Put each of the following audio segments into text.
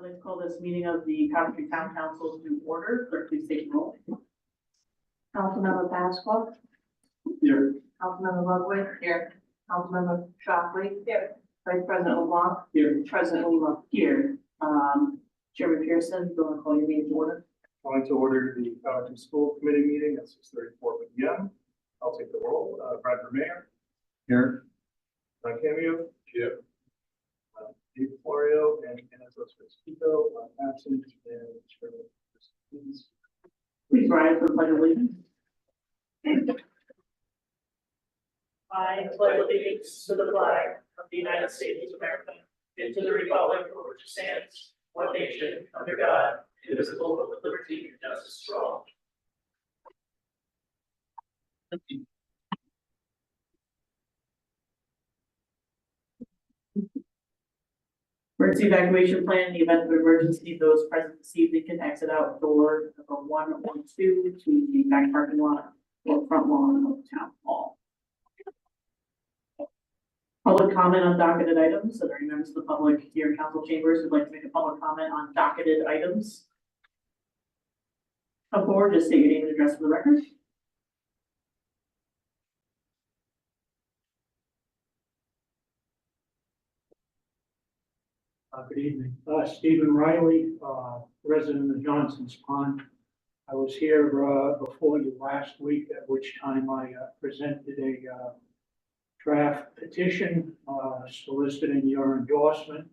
I'd like to call this meeting of the Coventry Town Council to order. Clerk, please take the roll. Councilmember Pasqua. Here. Councilmember Ludwig. Here. Councilmember Shockley. Here. Vice President LeBlanc. Here. President Lima. Here. Chairman Pearson, do you want to call your meeting to order? Calling to order the Coventry School Committee meeting at 6:34 p.m. I'll take the roll. Bradford Mayor. Here. Don Cameo. Here. Dave Florio and Anna Zosco absent, and Chairman Pearson. Please rise for the pledge of allegiance. I pledge allegiance to the flag of the United States of America and to the republic for which it stands, one nation, under God, indivisible, with liberty and justice for all. Emergency evacuation plan. In the event of emergency, those present this evening can exit out door number 1 or 2 to the back parking lot or front lawn of the town hall. Public comment on docketed items. Are there any members of the public here in council chambers who'd like to make a public comment on docketed items? Come forward, just state your name and address for the record. Good evening. Stephen Riley, resident of Johnson's Pond. I was here before you last week, at which time I presented a draft petition soliciting your endorsement.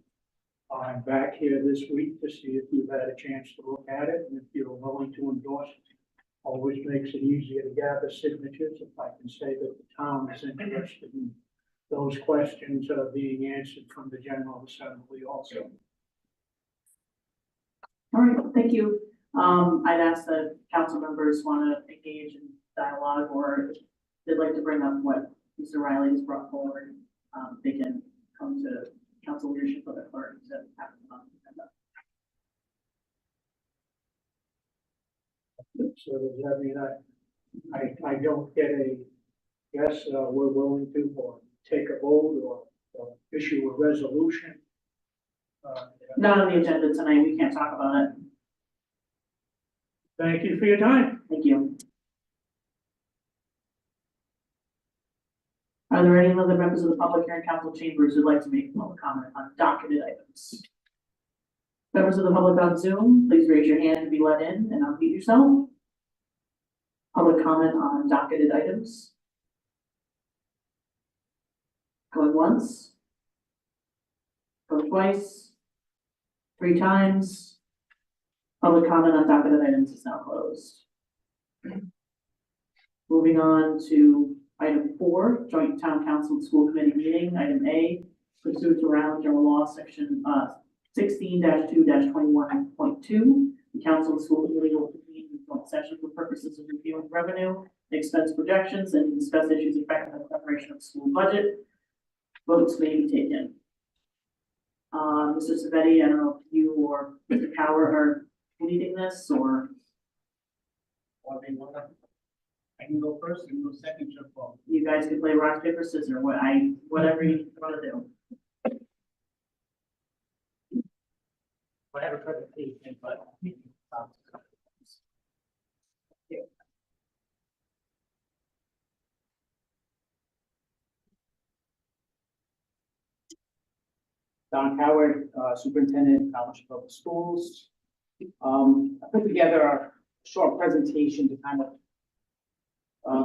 I'm back here this week to see if you've had a chance to look at it, and if you're willing to endorse it. Always makes it easier to gather signatures if I can say that the town is interested in those questions are being answered from the General Assembly also. All right, thank you. I'd ask that council members want to engage in dialogue, or if they'd like to bring up what Mr. Riley has brought forward, they can come to council leadership with the clerk to have them on the agenda. So does that mean I don't get a yes, we're willing to, or take a vote, or issue a resolution? Not on the agenda tonight. We can't talk about it. Thank you for your time. Thank you. Are there any other members of the public here in council chambers who'd like to make a public comment on docketed items? Members of the public on Zoom, please raise your hand to be let in and unmute yourself. Public comment on docketed items. Going once. Going twice. 3 times. Public comment on docketed items is now closed. Moving on to item 4, joint town council and school committee meeting. Item A, pursuant to Rhode General Law section 16-2-21.2, the council and school committee will convene in joint session for purposes of reviewing revenue, expense projections, and discuss issues affecting the preparation of the school budget. Votes may be taken. Mr. Savetti, I don't know if you or Mr. Cower are leading this, or I can go first, you can go second, jump off. you guys can play rock, paper, scissors, whatever you want to do. I have a presentation, but. Don Howard, Superintendent, College Public Schools. I put together a short presentation to kind of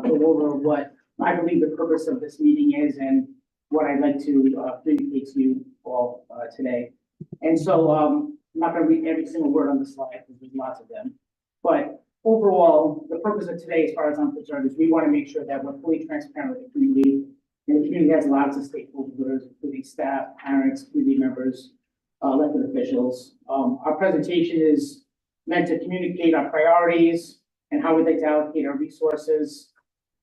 go over what I believe the purpose of this meeting is and what I'd like to communicate to you all today. And so I'm not going to read every single word on the slide because there's lots of them. But overall, the purpose of today, as far as I'm concerned, is we want to make sure that we're fully transparent with the community. And the community has lots of stakeholders, including staff, parents, community members, elected officials. Our presentation is meant to communicate our priorities and how we'd like to allocate our resources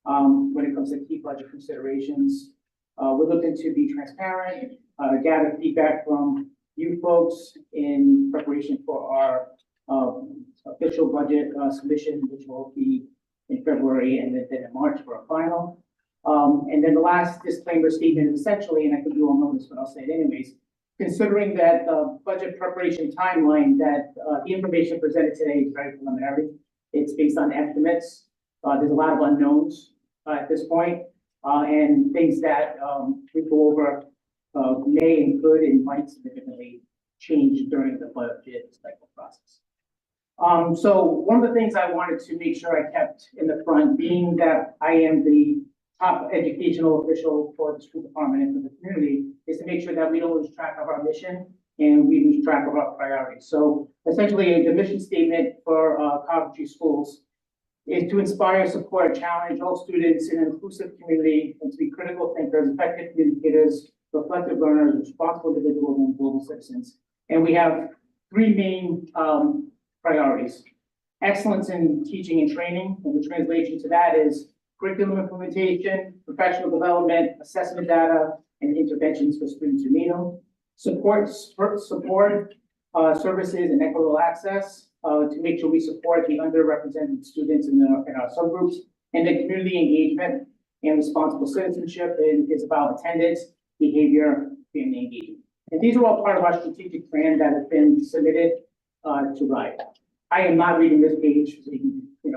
when it comes to key budget considerations. We're looking to be transparent, gather feedback from you folks in preparation for our official budget submission, which will be in February and then in March for a final. And then the last disclaimer statement is essentially, and I think you all know this, but I'll say it anyways, considering that the budget preparation timeline, that the information presented today is very preliminary. It's based on estimates. There's a lot of unknowns at this point, and things that we go over may and could and might significantly change during the budget cycle process. So one of the things I wanted to make sure I kept in the front, being that I am the top educational official for the school department and for the community, is to make sure that we don't lose track of our mission and we lose track of our priorities. So essentially, the mission statement for Coventry Schools is to inspire, support, challenge all students in an inclusive community and to be critical thinkers, effective communicators, reflective learners, responsible individuals, and global citizens. And we have three main priorities. Excellence in teaching and training, and the translation to that is curriculum implementation, professional development, assessment data, and interventions for students who need them. Support services and equitable access to make sure we support the underrepresented students in our subgroups. And then community engagement and responsible citizenship is about attendance, behavior, family engagement. And these are all part of our strategic plan that has been submitted to RIDE. I am not reading this page, so you can,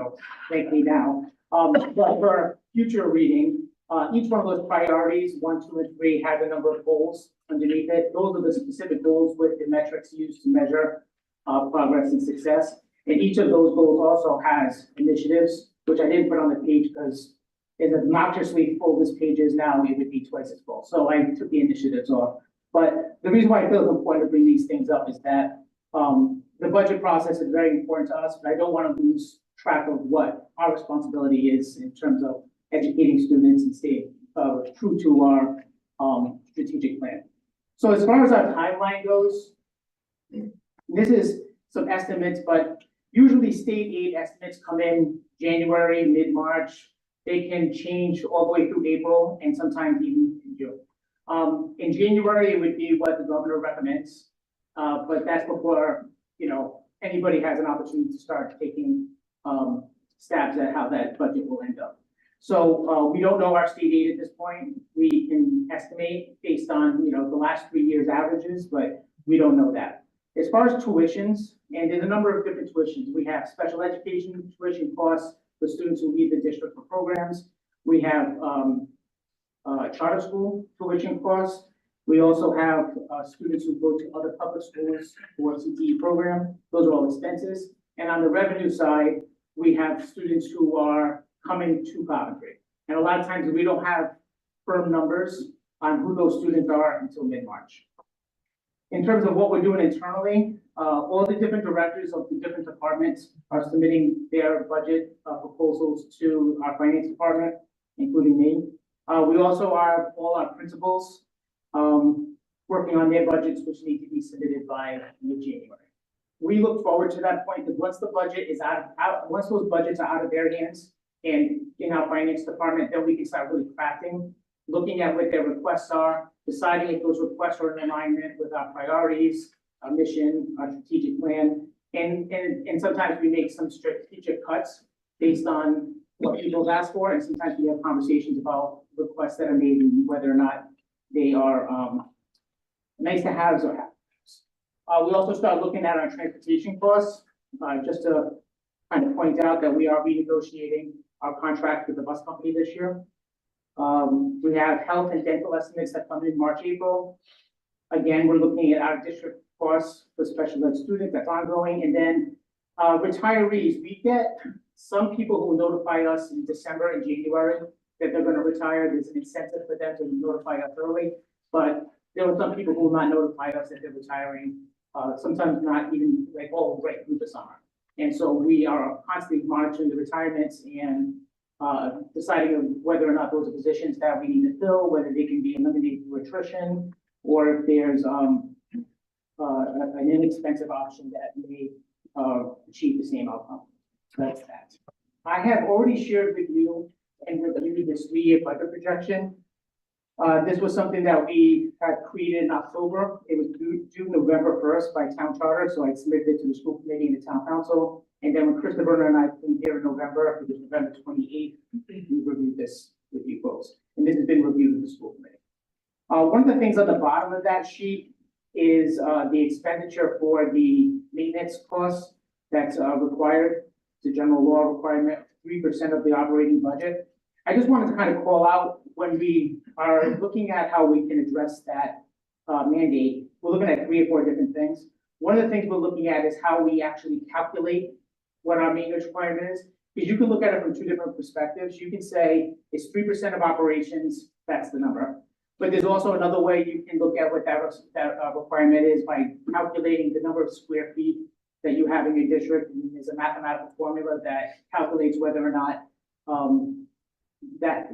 thank me now. But for future reading, each one of those priorities, 1, 2, and 3, has a number of goals underneath it. Those are the specific goals with the metrics used to measure progress and success. And each of those goals also has initiatives, which I didn't put on the page because as obnoxiously full this page is now, it would be twice as full. So I took the initiatives off. But the reason why I feel it's important to bring these things up is that the budget process is very important to us, but I don't want to lose track of what our responsibility is in terms of educating students and staying true to our strategic plan. So as far as our timeline goes, this is some estimates, but usually state aid estimates come in January, mid-March. They can change all the way through April and sometimes even in June. In January, it would be what the governor recommends, but that's before anybody has an opportunity to start taking stabs at how that budget will end up. So we don't know our state aid at this point. We can estimate based on the last 3 years' averages, but we don't know that. As far as tuitions, and there's a number of different tuitions. We have special education tuition costs for students who leave the district for programs. We have charter school tuition costs. We also have students who go to other public schools for CTE program. Those are all expenses. And on the revenue side, we have students who are coming to Coventry. And a lot of times we don't have firm numbers on who those students are until mid-March. In terms of what we're doing internally, all the different directors of the different departments are submitting their budget proposals to our finance department, including me. We also are all our principals working on their budgets, which need to be submitted by mid-January. We look forward to that point because once the budget is once those budgets are out of their hands and in our finance department, then we can start really crafting, looking at what their requests are, deciding if those requests are in alignment with our priorities, our mission, our strategic plan, and sometimes we make some strategic cuts based on what people ask for, and sometimes we have conversations about requests that are made and whether or not they are nice to haves or have. We also start looking at our transportation costs, just to kind of point out that we are renegotiating our contract with the bus company this year. We have health and dental estimates that come in March, April. Again, we're looking at our district costs for special ed students, that's ongoing. And then retirees, we get some people who notify us in December and January that they're going to retire. There's an incentive for them to notify us early, but there were some people who will not notify us that they're retiring, sometimes not even right through the summer. And so we are constantly monitoring the retirements and deciding whether or not those are positions that we need to fill, whether they can be eliminated through attrition, or if there's an inexpensive option that may achieve the same outcome. That's that. I have already shared with you and reviewed this 3-year budget projection. This was something that we had created in October. It was due November 1st by town charter, so I submitted it to the school committee and the town council. And then when Christopher and I came here in November, it was November 28th, we reviewed this with you folks. And this has been reviewed with the school committee. One of the things on the bottom of that sheet is the expenditure for the maintenance costs that's required. It's a general law requirement, 3% of the operating budget. I just wanted to kind of call out when we are looking at how we can address that mandate, we're looking at 3 or 4 different things. One of the things we're looking at is how we actually calculate what our maintenance requirement is. Because you can look at it from 2 different perspectives. You can say it's 3% of operations, that's the number. But there's also another way you can look at what that requirement is by calculating the number of square feet that you have in your district. And there's a mathematical formula that calculates whether or not that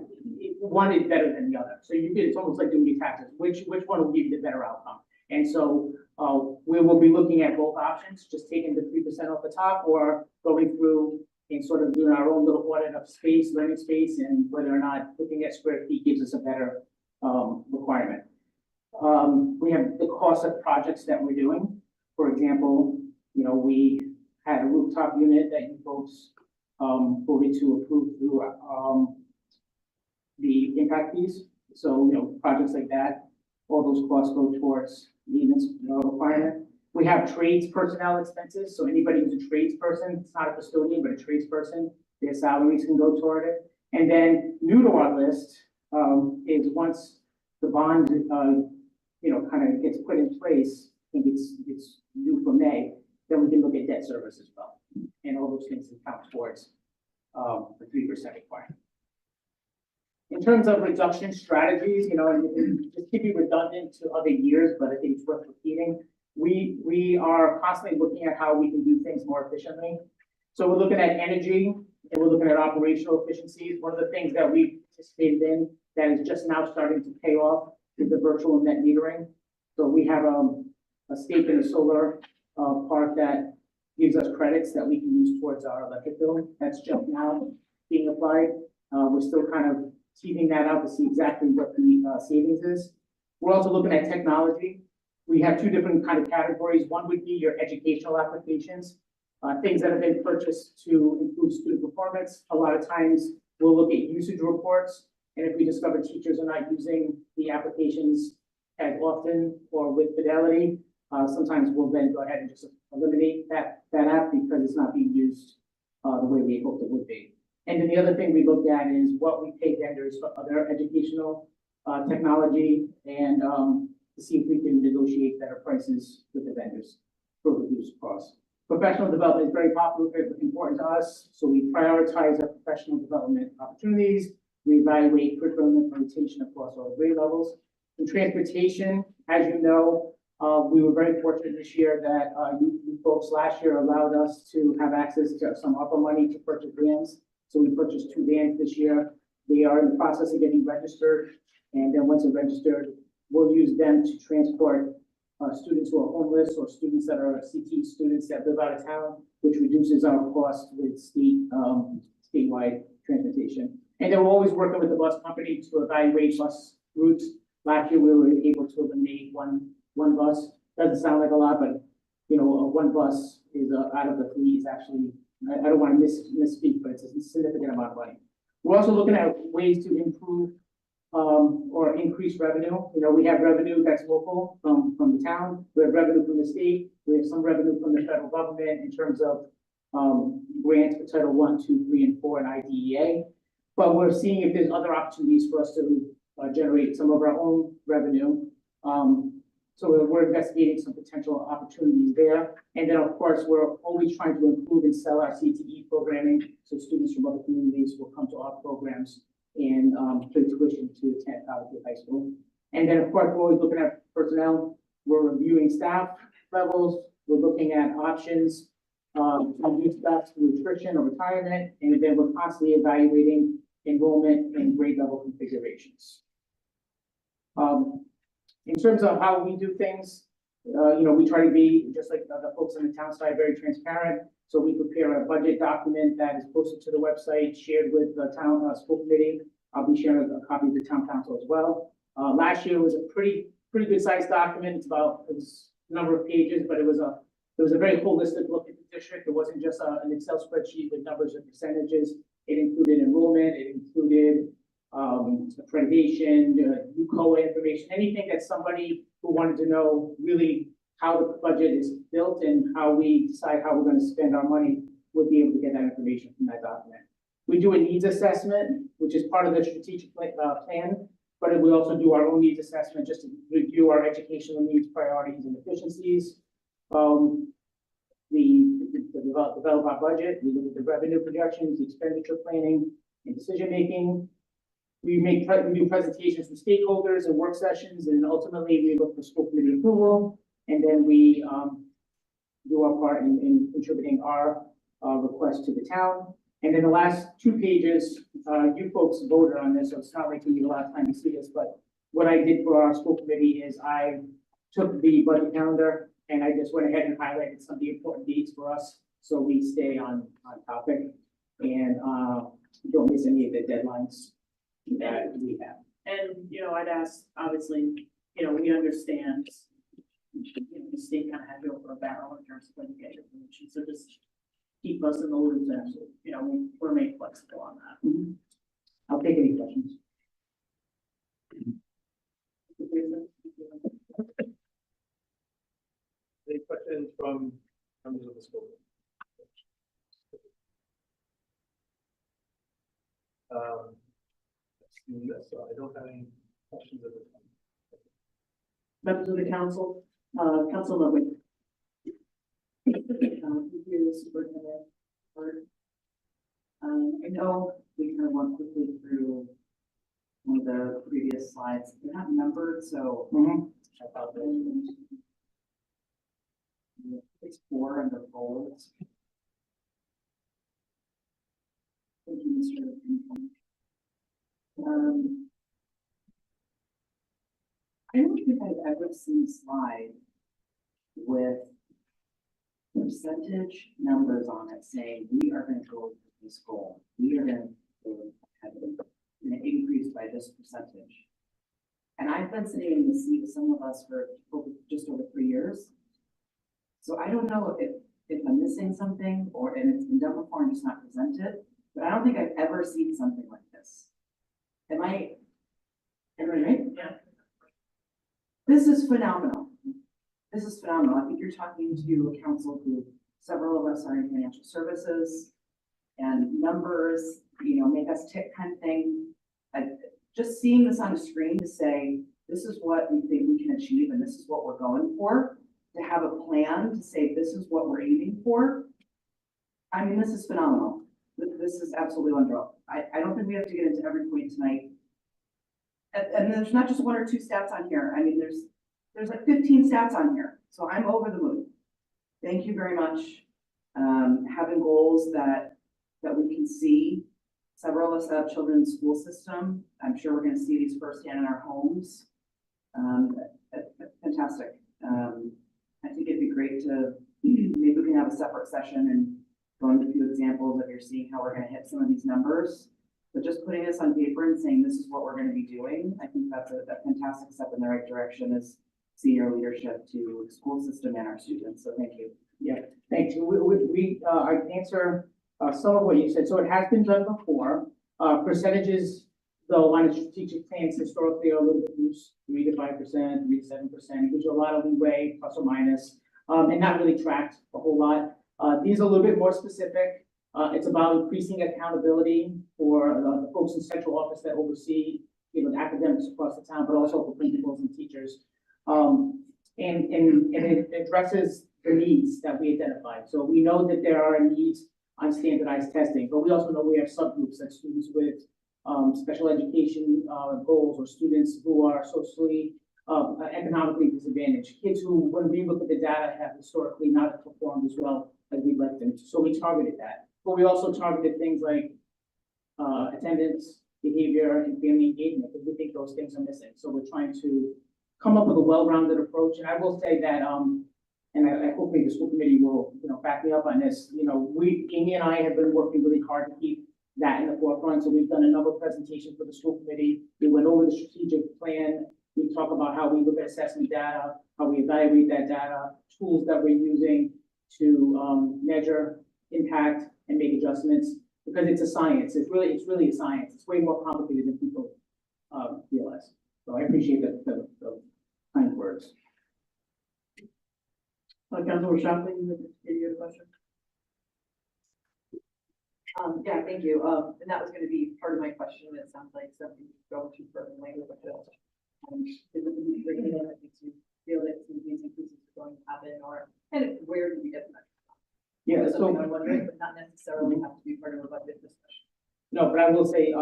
one is better than the other. So you can, it's almost like doing your taxes. Which one will give you the better outcome? And so we will be looking at both options, just taking the 3% off the top or going through and sort of doing our own little audit of space, learning space, and whether or not looking at square feet gives us a better requirement. We have the cost of projects that we're doing. For example, you know, we had a rooftop unit that you folks voted to approve through the impact fees. So, you know, projects like that, all those costs go towards maintenance requirement. We have trades personnel expenses. So anybody who's a tradesperson, it's not a custodian, but a tradesperson, their salaries can go toward it. And then new to our list is once the bond, you know, kind of gets put in place, I think it's due for May, then we can look at debt service as well. And all those things that count towards the 3% requirement. In terms of reduction strategies, you know, and just keep it redundant to other years, but I think it's worth repeating. We are constantly looking at how we can do things more efficiently. So we're looking at energy and we're looking at operational efficiencies. One of the things that we participated in that is just now starting to pay off is the virtual net metering. So we have a stake in a solar park that gives us credits that we can use towards our electric bill. That's just now being applied. We're still kind of teasing that out to see exactly what the savings is. We're also looking at technology. We have 2 different kind of categories. One would be your educational applications, things that have been purchased to improve student performance. A lot of times we'll look at usage reports, and if we discover teachers are not using the applications as often or with fidelity, sometimes we'll then go ahead and just eliminate that app because it's not being used the way we hoped it would be. And then the other thing we looked at is what we pay vendors for other educational technology and to see if we can negotiate better prices with the vendors for reduced costs. Professional development is very popular, very important to us, so we prioritize our professional development opportunities. We evaluate curriculum implementation across all grade levels. In transportation, as you know, we were very fortunate this year that you folks last year allowed us to have access to some ARPA money to purchase vans. So we purchased 2 vans this year. They are in the process of getting registered. And then once they're registered, we'll use them to transport students who are homeless or students that are CT students that live out of town, which reduces our cost with statewide transportation. And then we're always working with the bus company to evaluate bus routes. Last year, we were able to eliminate one bus. Doesn't sound like a lot, but you know, 1 bus is out of the fleet is actually, I don't want to misspeak, but it's a significant amount of money. We're also looking at ways to improve or increase revenue. You know, we have revenue that's local from the town. We have revenue from the state. We have some revenue from the federal government in terms of grants for Title 1, 2, 3, and 4 and IDEA. But we're seeing if there's other opportunities for us to generate some of our own revenue. So we're investigating some potential opportunities there. And then, of course, we're always trying to improve and sell our CTE programming. So students from other communities will come to our programs and pay tuition to attend College High School. And then, of course, we're always looking at personnel. We're reviewing staff levels. We're looking at options to reduce staff through attrition or retirement. And then we're constantly evaluating enrollment and grade level configurations. In terms of how we do things, you know, we try to be, just like the folks on the town side, very transparent. So we prepare a budget document that is posted to the website, shared with the town school committee. I'll be sharing a copy of the town council as well. Last year was a pretty good sized document. It was a number of pages, but it was a very holistic look at the district. It wasn't just an Excel spreadsheet with numbers and percentages. It included enrollment. It included accreditation, UCOA information, anything that somebody who wanted to know really how the budget is built and how we decide how we're gonna spend our money would be able to get that information from that document. We do a needs assessment, which is part of the strategic plan, but we also do our own needs assessment just to review our educational needs, priorities, and efficiencies. We develop our budget, we look at the revenue projections, the expenditure planning, and decision-making. We do presentations to stakeholders and work sessions, and ultimately we look for school committee approval, and then we do our part in contributing our request to the town. And then the last 2 pages, you folks voted on this, so it's not like the last time you see this, but what I did for our school committee is I took the budget calendar and I just went ahead and highlighted some of the important dates for us, so we stay on topic and don't miss any of the deadlines that we have. And, you know, I'd ask, obviously, you know, we understand, you know, the state kind of had to go for a barrel in terms of when you get your information, so just keep us in the loop, and, you know, we're made flexible on that. I'll take any questions. Any questions from members of the school? Yes, I don't have any questions at this time. Members of the council, Councilman Whitney. Superintendent. I know we kind of went quickly through one of the previous slides. They're not numbered, so I thought that it's 4 under folds. Thank you, Mr. Pinkham. I don't think I've ever seen a slide with percentage numbers on it saying we are going to go to this goal. We are going to have an increase by this percentage. And I've been sitting in the seat with some of us for just over 3 years. So I don't know if I'm missing something and it's been done before and just not presented, but I don't think I've ever seen something like this. Am I right? Yeah. This is phenomenal. This is phenomenal. I think you're talking to a council group. Several of us are in financial services, and numbers, you know, make us tick kind of thing. Just seeing this on a screen to say, this is what we think we can achieve and this is what we're going for, to have a plan to say, this is what we're aiming for. I mean, this is phenomenal. This is absolutely wonderful. I don't think we have to get into every point tonight. And there's not just 1 or 2 stats on here. I mean, there's like 15 stats on here. So I'm over the moon. Thank you very much. Having goals that we can see. Several of us have children in the school system. I'm sure we're going to see these firsthand in our homes. Fantastic. I think it'd be great to, maybe we can have a separate session and go into a few examples of you're seeing how we're going to hit some of these numbers. But just putting this on paper and saying this is what we're going to be doing, I think that's a fantastic step in the right direction as senior leadership to the school system and our students. So thank you. Yeah, thank you. I can answer some of what you said. So it has been done before. Percentages, though, on a strategic plans historically are a little bit loose, 3 to 5%, 3 to 7%. It gives you a lot of leeway, plus or minus, and not really tracked a whole lot. These are a little bit more specific. It's about increasing accountability for the folks in central office that oversee, you know, the academics across the town, but also for principals and teachers. And it addresses the needs that we identified. So we know that there are needs on standardized testing, but we also know we have subgroups like students with special education goals, or students who are socially, economically disadvantaged, kids who, when we look at the data, have historically not performed as well as we'd like them to. So we targeted that. But we also targeted things like attendance, behavior, and family engagement, because we think those things are missing. So we're trying to come up with a well-rounded approach. And I will say that, and I hope maybe the school committee will, you know, back me up on this. You know, Amy and I have been working really hard to keep that in the forefront. So we've done a number of presentations for the school committee. We went over the strategic plan. We talk about how we look at assessment data, how we evaluate that data, tools that we're using to measure impact and make adjustments, because it's a science. It's really a science. It's way more complicated than people realize. So I appreciate the kind words. Councilor Shockley, you have a question? Yeah, thank you. And that was gonna be part of my question, and it sounds like something going too further later, but is it the agreement that makes you feel that some of these increases are going to happen, or, and where do we get the money? Yeah, That's so, something I'm wondering, but not necessarily have to be part of a budget discussion. no, but I will say,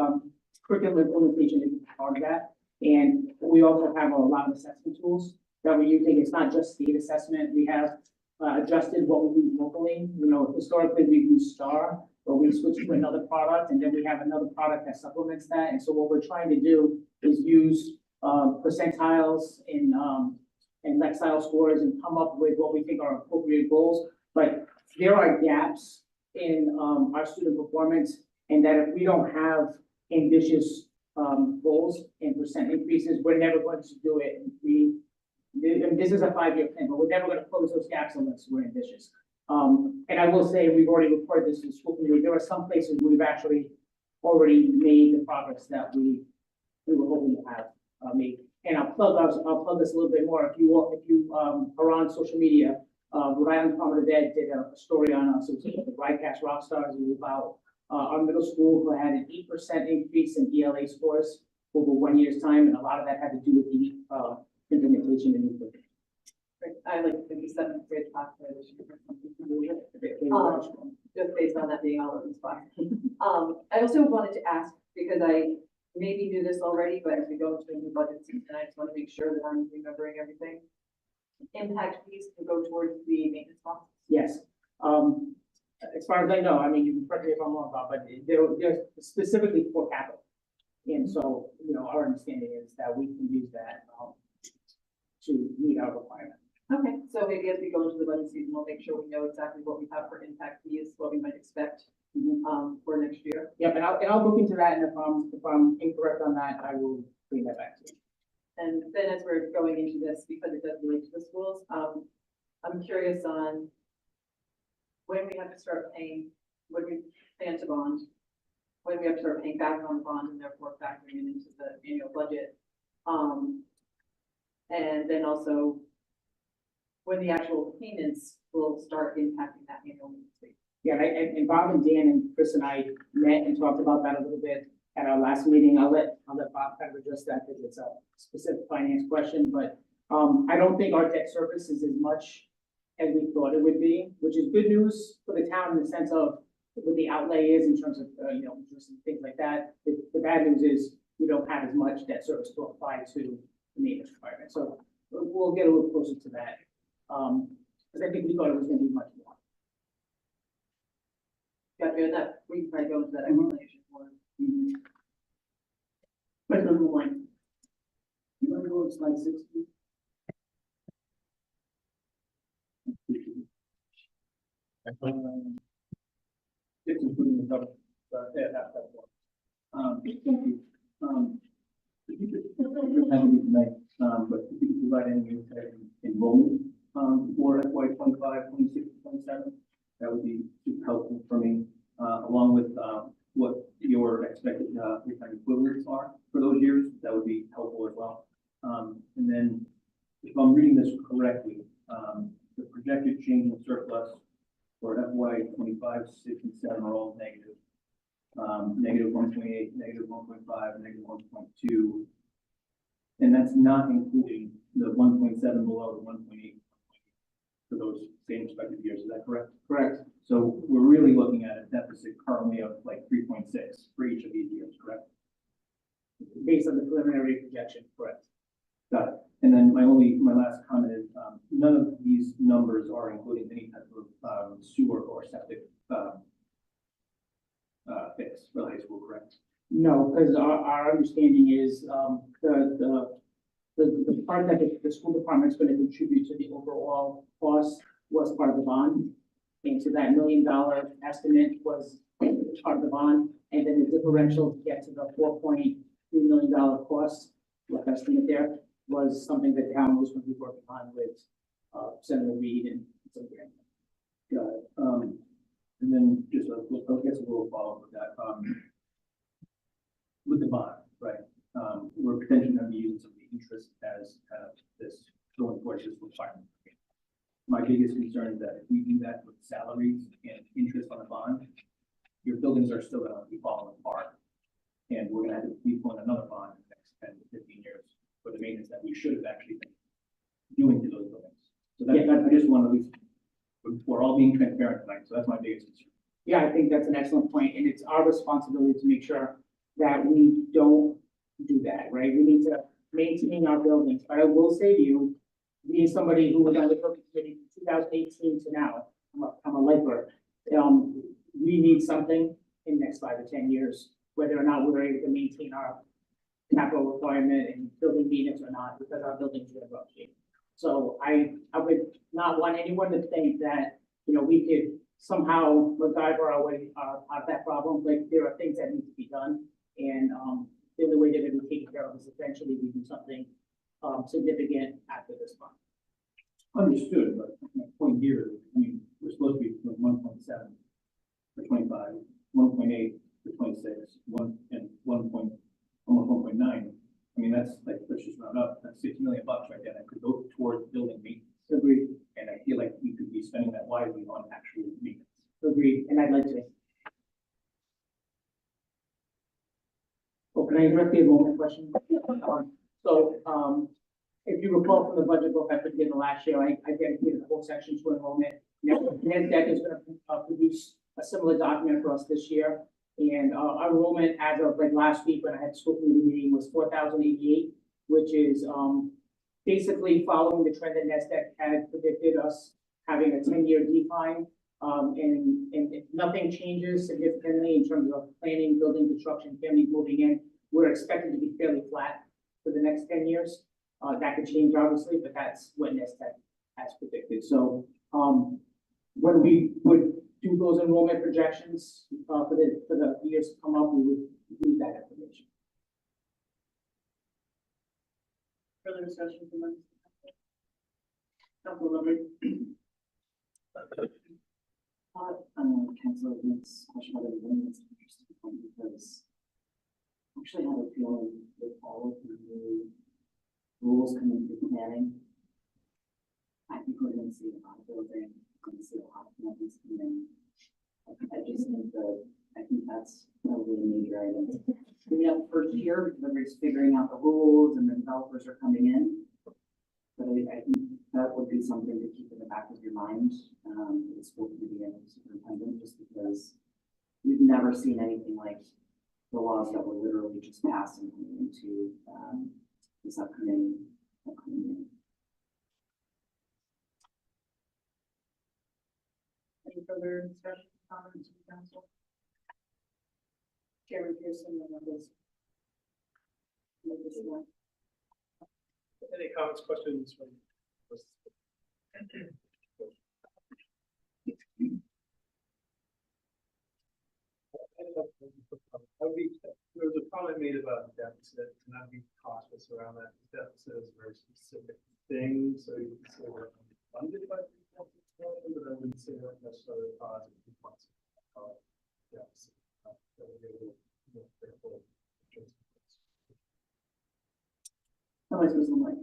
curriculum implementation is part of that. And we also have a lot of assessment tools that we're using. It's not just state assessment. We have adjusted what we do locally. You know, historically, we've used STAR, but we switched to another product, and then we have another product that supplements that. And so what we're trying to do is use percentiles and Lexile scores and come up with what we think are appropriate goals. But there are gaps in our student performance, and that if we don't have ambitious goals and percent increases, we're never going to do it. And this is a 5-year plan, but we're never going to close those gaps unless we're ambitious. And I will say, we've already reported this to the school committee. There are some places we've actually already made the progress that we were hoping to have made. And I'll plug this a little bit more. If you are on social media, Rhode Island Department of Ed did a story on us. It was the Broadcast Rock Stars. It was about our middle school who had an 8% increase in ELA scores over 1 year's time, and a lot of that had to do with the implementation in new. I like the 7th grade class where this year or something. Just based on that being all of inspired. I also wanted to ask, because I maybe knew this already, but as we go into a new budget season, I just want to make sure that I'm remembering everything. Impact fees can go towards the maintenance costs. Yes. As far as I know, I mean, you can correct me if I'm wrong, Bob, but they're specifically for capital. And so, you know, our understanding is that we can use that to meet our requirement. Okay, so maybe as we go into the budget season, we'll make sure we know exactly what we have for impact fees, what we might expect for next year. Yep, and I'll look into that, and if I'm incorrect on that, I will bring that back to you. And then as we're going into this, because it does relate to the schools, I'm curious on when we have to start paying, when we plan to bond, when we have to start paying back on the bond and therefore factoring it into the annual budget. And then also when the actual payments will start impacting that annual fee. Yeah, and Bob and Dan and Chris and I met and talked about that a little bit at our last meeting. I'll let Bob kind of address that because it's a specific finance question, but I don't think our debt service is as much as we thought it would be, which is good news for the town in the sense of what the outlay is in terms of, you know, interest and things like that. The bad news is we don't have as much debt service to apply to the maintenance requirement. So we'll get a little closer to that. Because I think we thought it was going to be much more. Got you, and that we can probably go into that explanation more. Question number 1. You want to go to slide 60? It's including the double, half that one. Thank you. If you could, have me tonight, but if you could provide any insight in enrollment, for FY 25, 26, 27, that would be super helpful for me, along with, what your expected, full-time equivalents are for those years, that would be helpful as well. And then, if I'm reading this correctly, the projected change in surplus for FY 25, 6, and 7 are all negative. Negative 1.8, negative 1.5, negative 1.2. And that's not including the 1.7 below the 1.8 for those same respective years. Is that correct? Correct. So we're really looking at a deficit currently of like 3.6 for each of these years, correct? Based on the preliminary projection, correct. Got it. And then my last comment is, none of these numbers are including any type of sewer or septic fix for the high school, correct? No, because our understanding is the part that the school department is going to contribute to the overall cost was part of the bond. And so that $1 million estimate was part of the bond. And then the differential to get to the $4.3 million cost, rough estimate there, was something that the town was going to be working on with Senator Reed and some of the. Got it. And then just I guess a little follow-up with that. With the bond, right? We're potentially going to be using some of the interest as kind of this going towards this requirement. My biggest concern is that if we do that with salaries and interest on a bond, your buildings are still gonna be falling apart. And we're gonna have to be pulling another bond in the next 10 to 15 years for the maintenance that we should have actually been doing to those buildings. So I just want to, at least, we're all being transparent tonight, so that's my biggest concern. Yeah, I think that's an excellent point, and it's our responsibility to make sure that we don't do that, right? We need to maintain our buildings, but I will say to you, being somebody who was on the building committee from 2018 to now, I'm a lifer, we need something in the next 5 to 10 years, whether or not we're able to maintain our capital requirement and building maintenance or not, because our buildings are in rough shape. So I would not want anyone to think that, we could somehow MacGyver our way out of that problem. Like, there are things that need to be done, and the only way they're gonna be taken care of is eventually we do something significant after this month. Understood, but my point here is, we're supposed to be doing 1.7 for 25, 1.8 for 26, almost 1.9. That's like, let's just round up, that's $6 million right there, that could go towards building maintenance. Agreed, And I feel like we could be spending that wisely on actual maintenance. agreed, and I'd like to. Oh, can I interrupt you a moment question? If you recall from the budget book I put together last year, I dedicated a whole section to enrollment. NESDEC is gonna produce a similar document for us this year. And our enrollment as of like last week when I had school committee meeting was 4,088, which is basically following the trend that NESDEC had predicted us having a 10-year decline. And if nothing changes significantly in terms of planning, building, construction, families moving in, we're expected to be fairly flat for the next 10 years. That could change obviously, but that's what NESDEC has predicted. So when we would do those enrollment projections for the years to come up, we would use that information. Further discussion from members? Councilwoman. Council, this question about everything is an interesting point because I actually have a feeling with all of the new rules coming through planning, I think we're going to see a lot of building, we're going to see a lot of numbers come in. I just think that's probably a major item. We have the first year because everybody's figuring out the rules and the developers are coming in. But I think that would be something to keep in the back of your mind, for the school committee and the superintendent, just because we've never seen anything like the laws that were literally just passed and coming into this upcoming year. Any further discussion, comments from council? Chairman Pearson, and members. Any comments, questions from? There was a comment made about deficit, and I'd be cautious around that. Deficit is a very specific thing, so you can say we're funded by the deficit, but I wouldn't say that necessarily positive. Deficit. How am I supposed to like?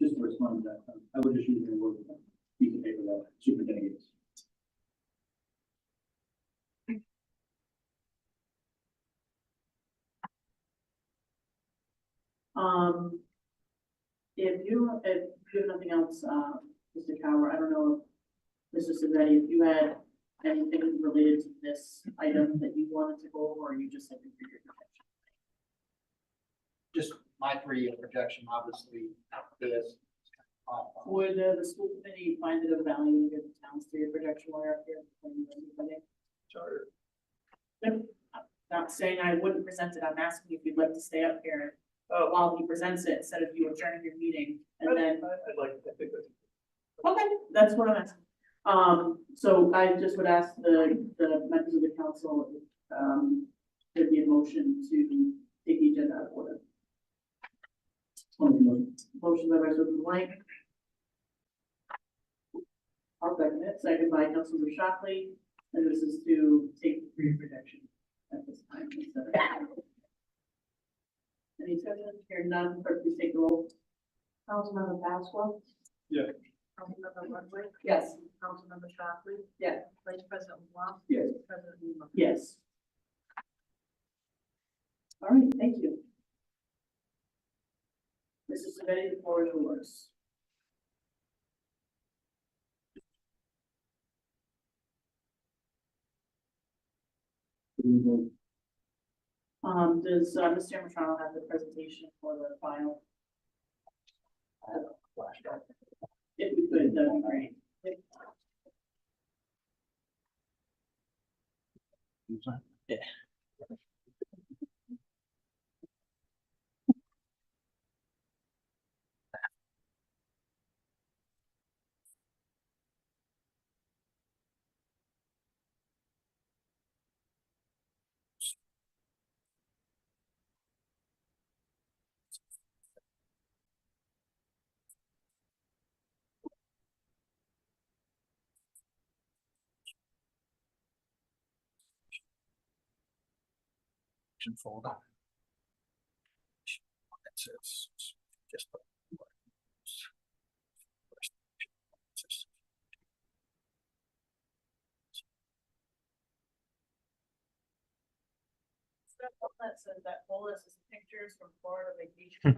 Just to respond to that, I would just use the word piece of paper that superintendent gets. If you have nothing else, Mr. Cower, I don't know if Mr. Signatory, if you had anything related to this item that you wanted to go over, or you just had to figure it out. Just my 3-year projection, obviously, this. Would the school committee find it of value to give the town's 3-year projection while you're up here? Charter. Not saying I wouldn't present it, I'm asking if you'd like to stay up here while he presents it, instead of you adjourning your meeting, and then. I think that's. Okay, that's what I'm asking. So I just would ask the members of the council, there'd be a motion to take the agenda out of order. Motion by Vice President Blank. I'll second it, second by Councilor Shockley, and this is to take reproduction at this time. Any discussion? Here none, clerk, please take the roll. Councilmember Pasqua, President Ludwig. Yes. Councilmember Shockley. Yes. Vice President Wong. Yes. President Beamer. Yes. All right, thank you. Mrs. Samedi, the floor is yours. Does Mr. Matrano have the presentation for the file? If we could, that'd be great. Yeah. Folder. That says just. That says that Polis is pictures from Florida vacation.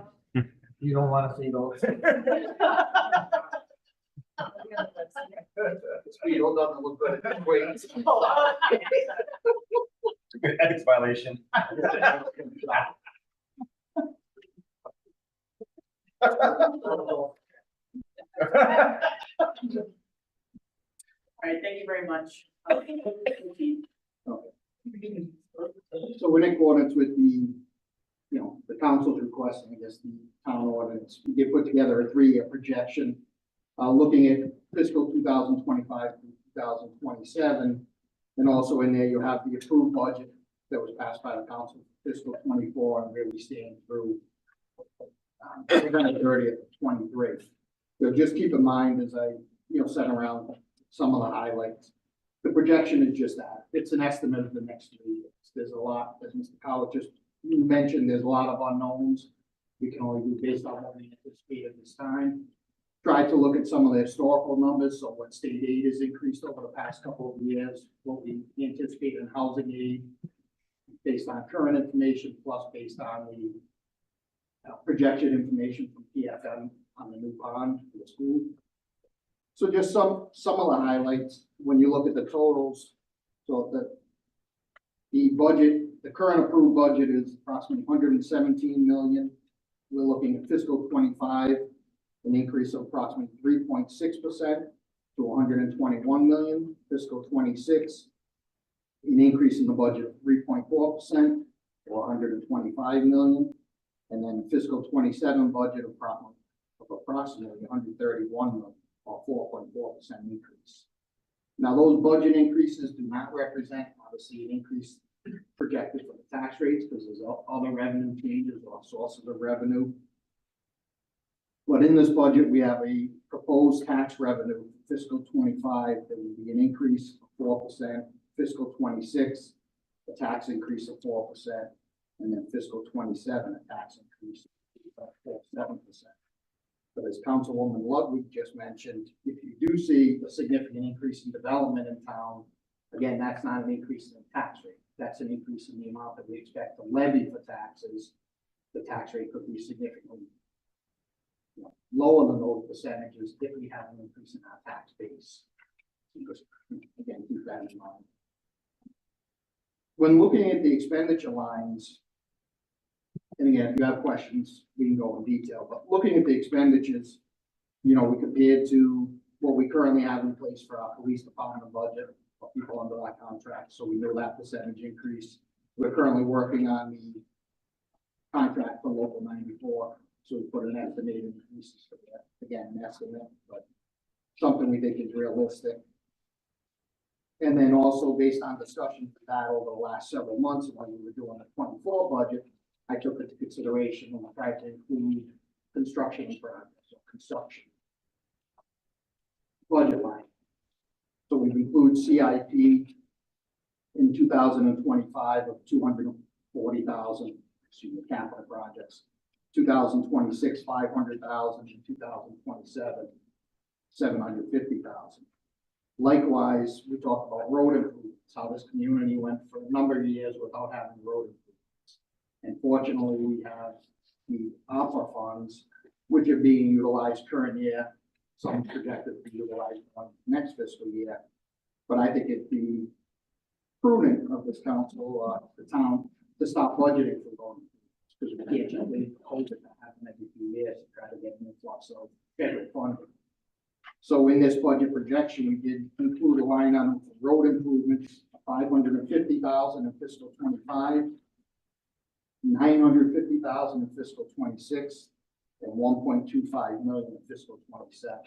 You don't want to see those. Speedo doesn't look good at weight. Ethics violation. All right, thank you very much. So in accordance with the, the council's request, and I guess the town ordinance, we did put together a 3-year projection, looking at fiscal 2025 through 2027. And also in there, you have the approved budget that was passed by the council fiscal 24 and where we stand through November 30th of 23. So just keep in mind as I, set around some of the highlights. The projection is just that. It's an estimate of the next 3 years. There's a lot, as Mr. Collins just mentioned, there's a lot of unknowns. We can only do based on what we anticipate at this time. Try to look at some of the historical numbers, so what state aid has increased over the past couple of years, what we anticipate in housing aid, based on current information, plus based on the projection information from PFM on the new bond for the school. So just some of the highlights, when you look at the totals, so the budget, the current approved budget is approximately 117 million. We're looking at fiscal 25, an increase of approximately 3.6% to 121 million. Fiscal 26, an increase in the budget of 3.4% to 125 million. And then fiscal 27 budget of approximately 131 million, or 4.4% increase. Now, those budget increases do not represent, obviously, an increase projected for the tax rates, because there's other revenue changes or sources of revenue. But in this budget, we have a proposed tax revenue for fiscal 25 that would be an increase of 4%, fiscal 26, a tax increase of 4%, and then fiscal 27, a tax increase of 7%. But as Councilwoman Ludwig just mentioned, if you do see a significant increase in development in town, again, that's not an increase in the tax rate. That's an increase in the amount that we expect to levy for taxes. The tax rate could be significantly lower than those percentages if we have an increase in our tax base. Because, again, keep that in mind. When looking at the expenditure lines, and again, if you have questions, we can go in detail, but looking at the expenditures, we compared to what we currently have in place for our police department budget for people under that contract. So we know that percentage increase. We're currently working on the contract for local 94. So we put an estimated increases for that. Again, an estimate, but something we think is realistic. And then also based on discussions we've had over the last several months when we were doing the 24 budget, I took into consideration when I tried to include construction projects or construction budget line. So we've included CIP in 2025 of 240,000, capital projects. 2026, 500,000, in 2027, $750,000. Likewise, we talked about road improvements, how this community went for a number of years without having road improvements. And fortunately, we have the ARPA funds, which are being utilized current year, some projected to be utilized on next fiscal year. But I think it'd be prudent of this council, the town, to stop budgeting for road improvements, because we can't just wait for COVID to happen every few years to try to get an influx of federal funding. So in this budget projection, we did include a line on road improvements, $550,000 in fiscal 25, $950,000 in fiscal 26, and $1.25 million in fiscal 27.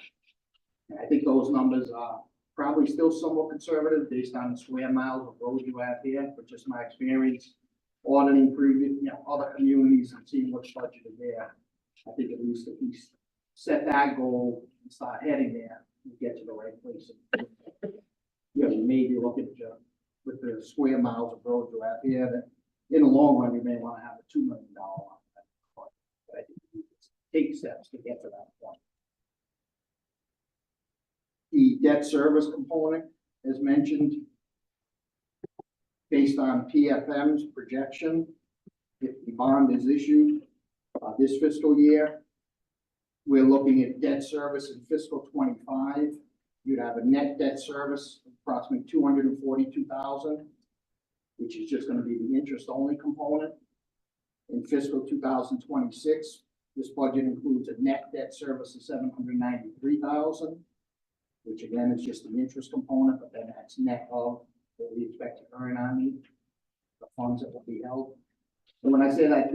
And I think those numbers are probably still somewhat conservative based on the square miles of road you have here, but just my experience auditing previous, other communities and seeing what's budgeted there. I think at least if we set that goal and start heading there, we get to the right place. Maybe look at with the square miles of road you have here, that in the long run, you may want to have a $2 million line. But I think we take steps to get to that point. The debt service component, as mentioned, based on PFM's projection, if the bond is issued this fiscal year, we're looking at debt service in fiscal 25. You'd have a net debt service of approximately $242,000, which is just going to be the interest-only component. In fiscal 2026, this budget includes a net debt service of $793,000, which again is just the interest component, but then that's net of what we expect to earn on the funds that will be held. And when I say that,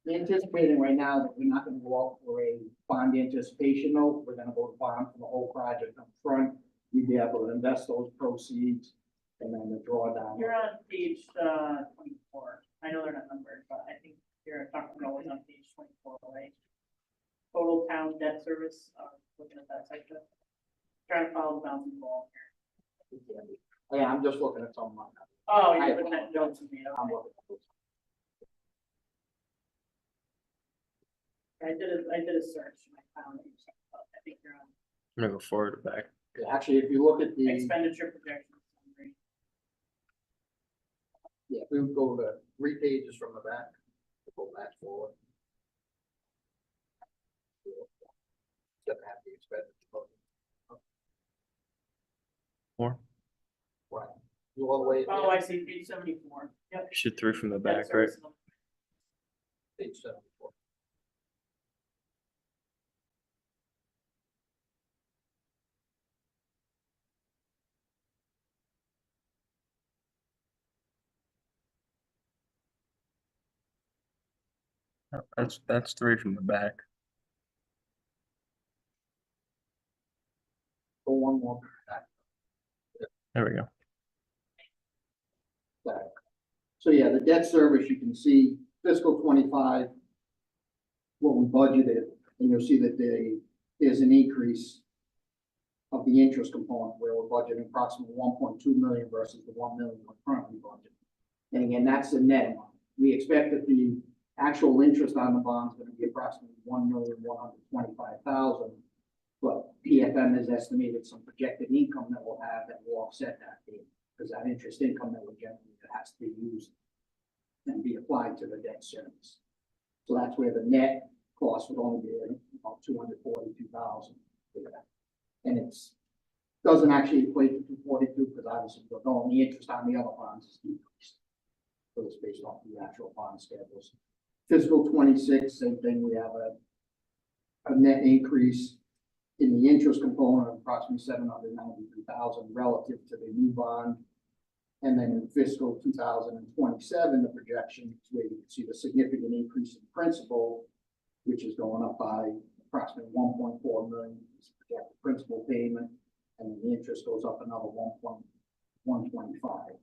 we're anticipating right now that we're not going to go out for a bond anticipation note. We're going to go to bond for the whole project up front. We'd be able to invest those proceeds and then the drawdown. You're on page 24. I know they're not numbered, but I think you're talking about what's on page 24, right? Total town debt service, looking at that section. Trying to follow the bouncing ball here. Yeah, I'm just looking at some of my. Oh, you're looking at notes with me. I'm Okay. looking at those. I did a search and I found it. I think you're on I'm gonna go forward or back. Actually, if you look at the, expenditure projections. Summary. if we would go to 3 pages from the back, go back forward. Doesn't have the expenditure. More. Right. You all the way. Oh, I see, page 74. Yep. You should 3 from the Debt back, right? service. Page 74. No, that's 3 from the back. Go one more back. There we go. Back. So yeah, the debt service, you can see fiscal 25, what we budgeted, and you'll see that there's an increase of the interest component where we're budgeting approximately 1.2 million versus the 1 million we're currently budgeting. And again, that's the net amount. We expect that the actual interest on the bond is going to be approximately 1,125,000, but PFM has estimated some projected income that we'll have that will offset that fee, because that interest income that we generate has to be used and be applied to the debt service. So that's where the net cost would only be about 242,000. And it's doesn't actually equate to 242 because obviously we're going the interest on the other bonds is decreased. So it's based off the actual bond schedules. Fiscal 26, same thing. We have a net increase in the interest component of approximately 793,000 relative to the new bond. And then in fiscal 2027, the projection is where you can see the significant increase in principal, which is going up by approximately 1.4 million projected principal payment, and the interest goes up another 1.125,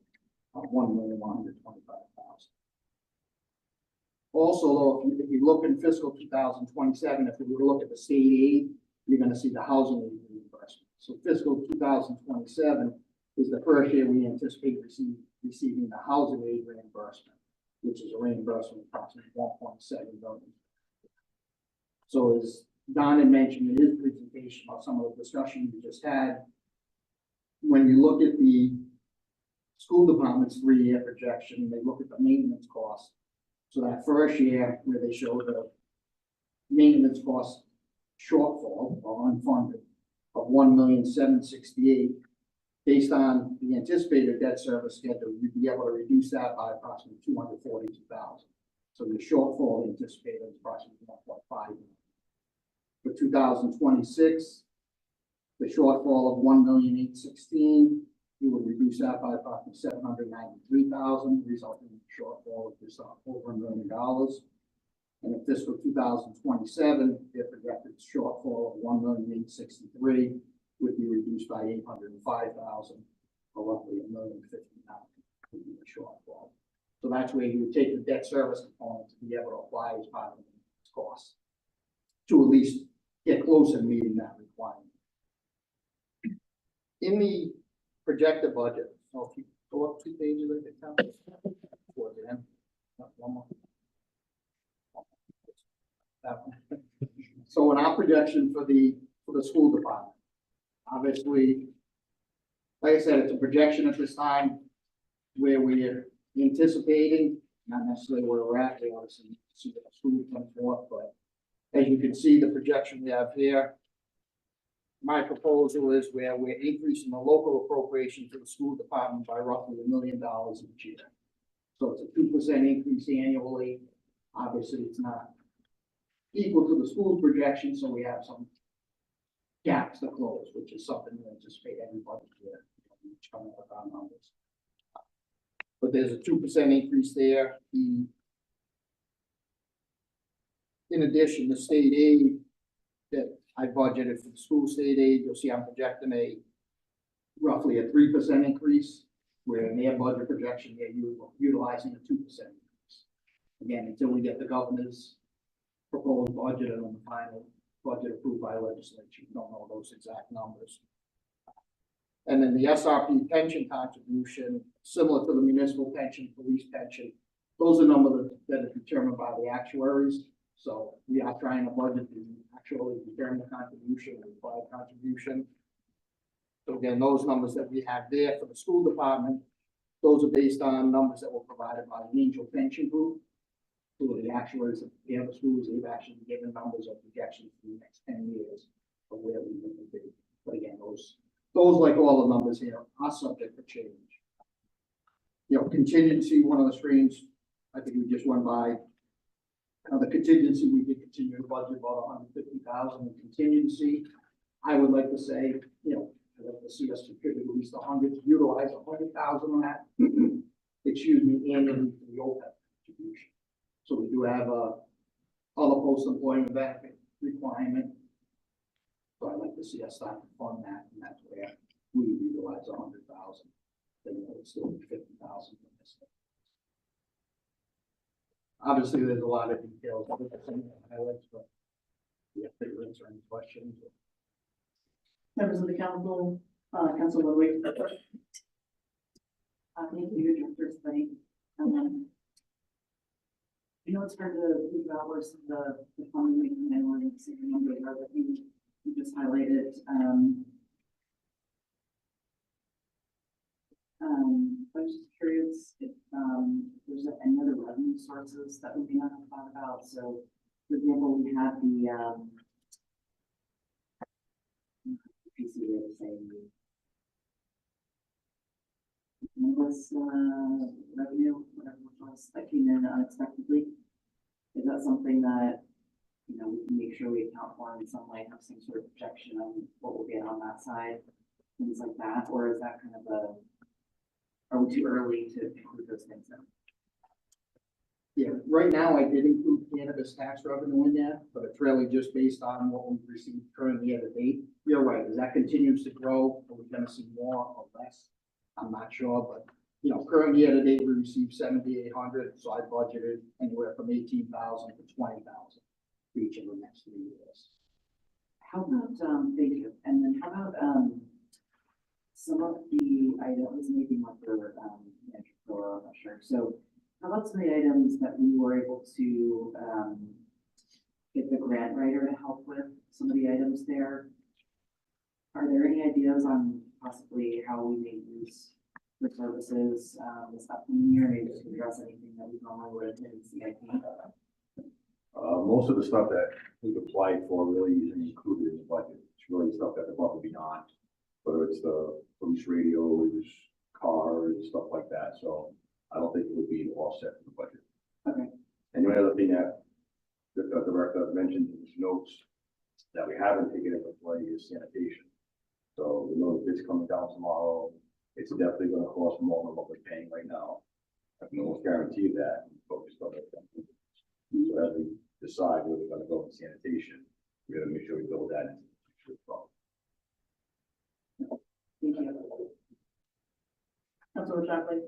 1,125,000. Also, though, if you look in fiscal 2027, if we were to look at the state aid, you're going to see the housing aid reimbursement. So fiscal 2027 is the first year we anticipate receiving the housing aid reimbursement, which is a reimbursement of approximately 1.7 million. So as Don had mentioned in his presentation about some of the discussion we just had. When you look at the school department's 3-year projection, they look at the maintenance cost. So that first year where they show the maintenance cost shortfall or unfunded of 1,768,000, based on the anticipated debt service schedule, you'd be able to reduce that by approximately 242,000. So your shortfall anticipated is approximately 1.5 million. For 2026, the shortfall of 1,816,000, you would reduce that by approximately 793,000, resulting in a shortfall of just over $1 million. And in fiscal 2027, their projected shortfall of 1,863,000 would be reduced by 805,000, or roughly $1,050,000 would be the shortfall. So that's where you would take the debt service component to be able to apply as part of the cost to at least get closer to meeting that requirement. In the projected budget, so if you go up 2 pages, I think, towards the end, one more. That one. So in our projection for the school department, obviously, like I said, it's a projection at this time where we're anticipating, not necessarily where we're at, we obviously see the school come forth, but as you can see, the projection we have here, my proposal is where we're increasing the local appropriation to the school department by roughly $1 million each year. So it's a 2% increase annually. Obviously, it's not equal to the school projection, so we have some gaps to close, which is something we anticipate everybody here, each coming up with our numbers. But there's a 2% increase there. In addition, the state aid that I budgeted for the school state aid, you'll see I'm projecting roughly a 3% increase, where in their budget projection, they're utilizing a 2% increase. Again, until we get the governor's proposed budget and the final budget approved by legislature, we don't know those exact numbers. And then the SRP pension contribution, similar to the municipal pension, police pension, those are numbers that are determined by the actuaries. So we are trying to budget the actually determine the contribution, the required contribution. So again, those numbers that we have there for the school department, those are based on numbers that were provided by the Angell pension group. So the actuaries of the other schools, they've actually given numbers of projections for the next 10 years of where we think we'll be. But again, those like all the numbers here are subject to change. You know, contingency, one of the streams, I think we just went by. The contingency, we did continue to budget about 150,000 in contingency. I would like to say, you know, I'd like to see us contribute at least 100, utilize 100,000 on that. Excuse me, annually for the OPEB contribution. So we do have other post-employment benefit requirement. So I'd like to see us start to fund that, and that's where we utilize 100,000. Then it would still be 50,000 from this. Obviously, there's a lot of details, highlights, but we have to answer any questions. Members of the council, Council Ludwig. Thank you, your director's thing. You know, it's hard to figure out where some of the funding we can and we're seeing the numbers are that you just highlighted. I was just curious if there's any other revenue sources that we may not have thought about. So, for example, we have the revenue, whatever it was, that came in unexpectedly. Is that something that, you know, we can make sure we account for in some way, have some sort of projection on what we'll get on that side, things like that? Or is that kind of are we too early to include those things in? Yeah, right now I did include cannabis tax revenue in there, but it's really just based on what we've received currently at the date. You're right, as that continues to grow, are we gonna see more or less? I'm not sure, but you know, currently at the date we received 7,800, so I budgeted anywhere from 18,000 to 20,000 for each of the next 3 years. How about, thank you, and then how about, some of the items, maybe not for, I'm not sure. So how about some of the items that we were able to, get the grant writer to help with some of the items there. Are there any ideas on possibly how we may use the services, this upcoming year, maybe to address anything that we normally would in CIP? Most of the stuff that we've applied for really isn't included in the budget. It's really stuff that's above and beyond, whether it's the police radios, cars, stuff like that. So I don't think it would be an offset for the budget. Okay. And the only other thing that the director mentioned in his notes that we haven't taken into play is sanitation. So we know the bid's coming down tomorrow. It's definitely going to cost more than what we're paying right now. I can almost guarantee that. I'm focused on it. So as we decide where we're going to go with sanitation, we're going to make sure we build that into the future as well. Thank you. Councilor Shockley.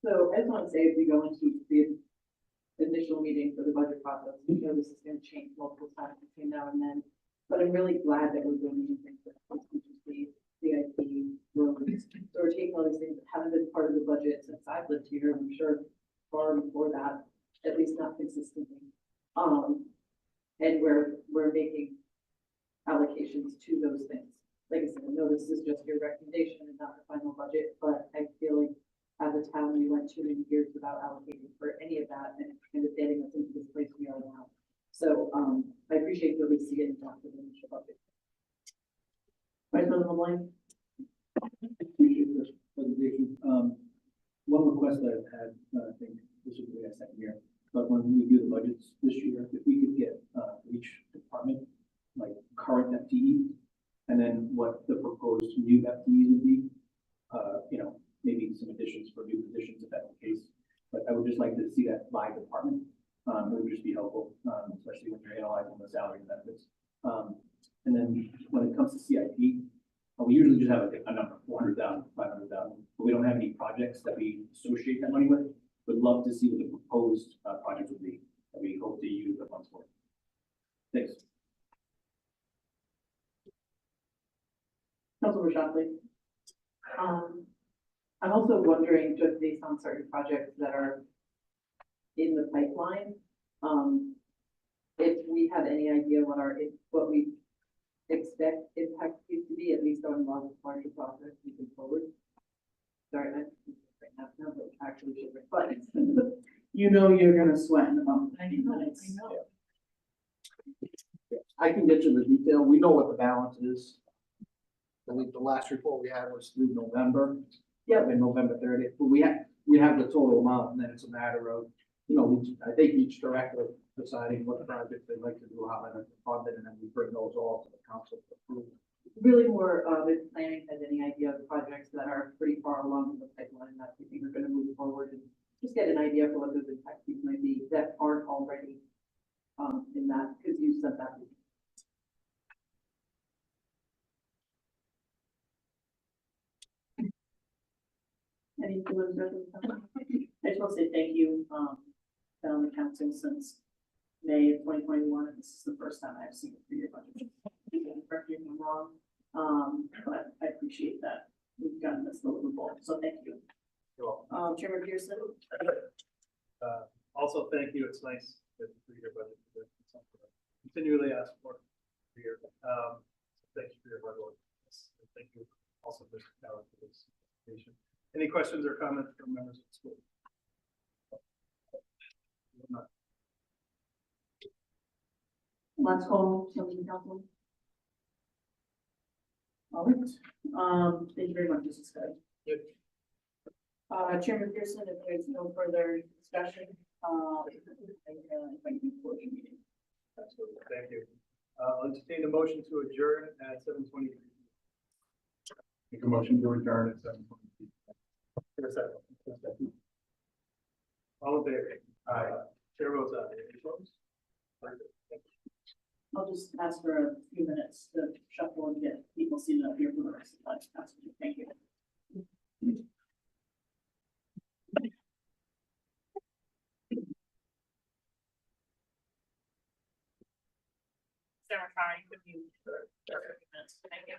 So I just want to say, as we go into the initial meeting for the budget process, we know this is going to change multiple times between now and then. But I'm really glad that we're doing these things that the CIP roads. So we're taking all these things that haven't been part of the budget since I've lived here. I'm sure far before that, at least not consistently. And we're making allocations to those things. Like I said, I know this is just your recommendation and not the final budget, but I feel like as a town, we went too many years without allocating for any of that and it's kind of getting us into this place we are now. So, I appreciate the least getting down to the initial budget. Vice President LeBlanc. Appreciate this presentation. One request that I've had, I think this would be my second year, but when we do the budgets this year, if we could get each department, like current FTE, and then what the proposed new FTEs would be, maybe some additions for new positions if that's the case. But I would just like to see that by department. It would just be helpful, especially when you're analyzing the salary and benefits. And then when it comes to CIP, we usually just have a number, 400,000, 500,000, but we don't have any projects that we associate that money with. Would love to see what the proposed projects would be that we hope to use the funds for. Thanks. Councilor Shockley. I'm also wondering, just based on certain projects that are in the pipeline, if we have any idea what we expect impact fees to be, at least on the larger process moving forward. Sorry, I'm right now, but actually should but You know you're gonna sweat in about 90 minutes. I know. I can get you the detail. We know what the balance is. I believe the last report we had was through November. Yep. And November 30th, but we have the total amount, and then it's a matter of, I think each director deciding what project they'd like to do, how they're going to fund it, and then we bring those all to the council for approval. Really more, if planning has any idea of projects that are pretty far along in the pipeline that we think are going to move forward and just get an idea for what those impact fees might be that aren't already in that, because you said that. Any further discussion? I just want to say thank you. Been on the council since May of 2021, and this is the first time I've seen a 3-year budget. Correct me if I'm wrong, but I appreciate that we've gotten this deliverable. So thank you. You're welcome. Chairman Pearson. Also, thank you. It's nice that the 3-year budget is something I continually ask for every year. Thank you for your hard work. Thank you also, Mr. Tower, for this presentation. Any questions or comments from members of the school? Last call, something council. All right. Thank you very much, Mrs. Scott. Chairman Pearson, if there's no further discussion, I invite you to close your meeting. Absolutely. Thank you. I'll entertain a motion to adjourn at 7:23. Make a motion to adjourn at 7:23. All in favor? Aye. Chair votes aye. Any opposed? I'll just ask for a few minutes to shuffle and get people seated up here for the rest of the class. Thank you. Sarah, fine, could you for a few minutes? Thank you.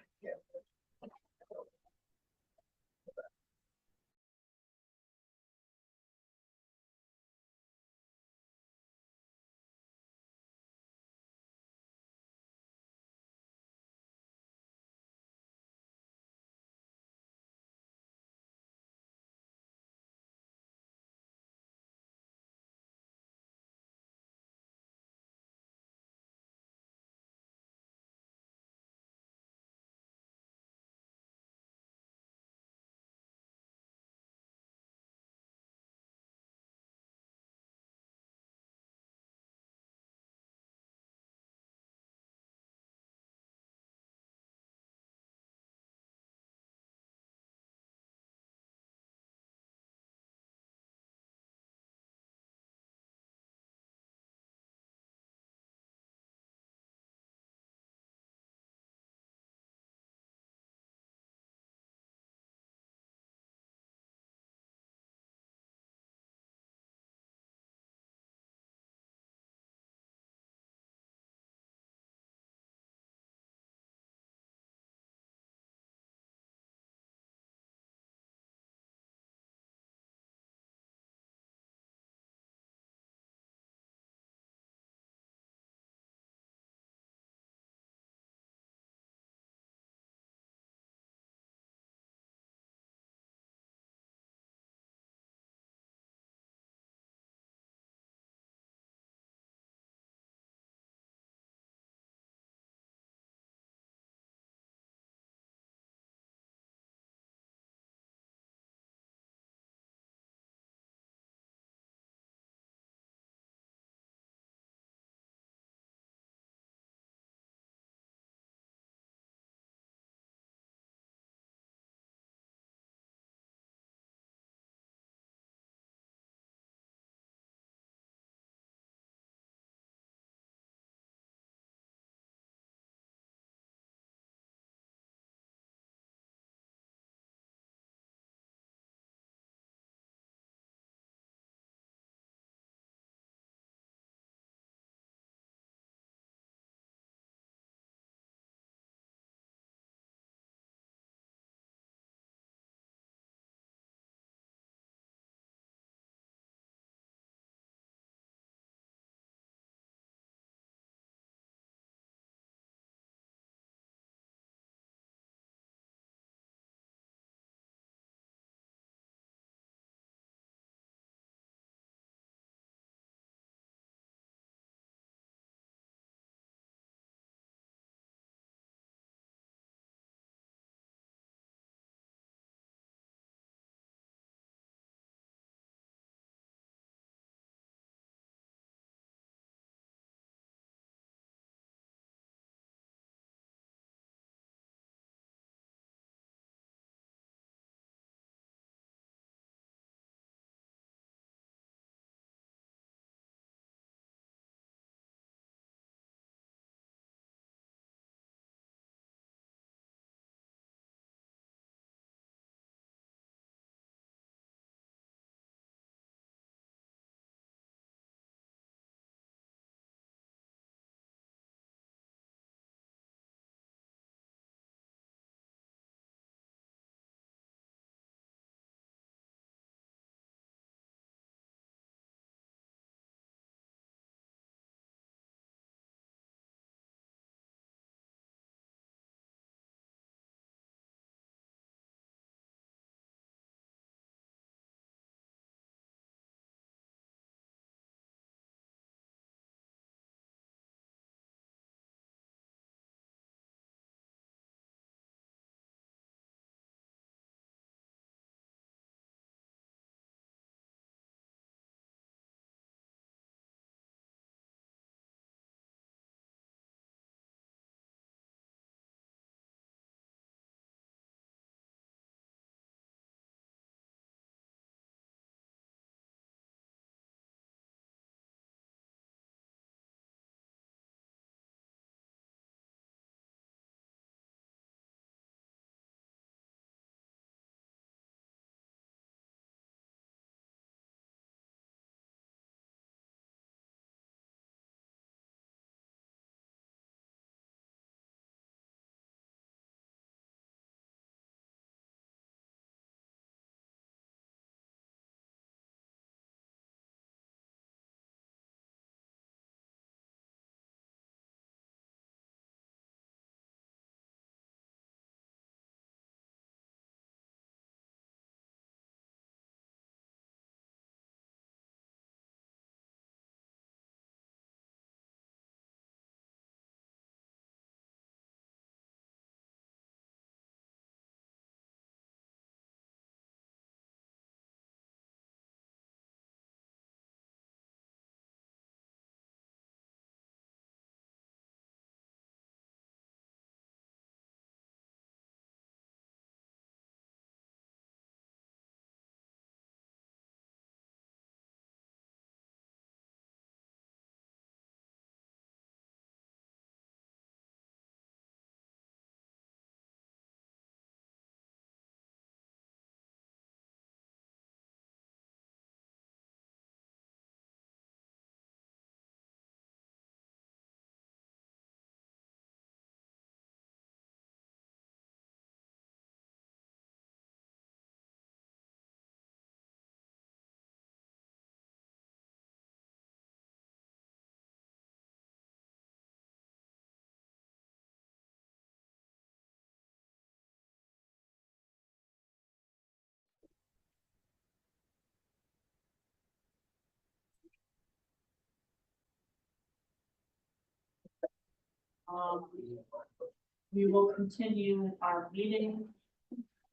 We will continue our meeting.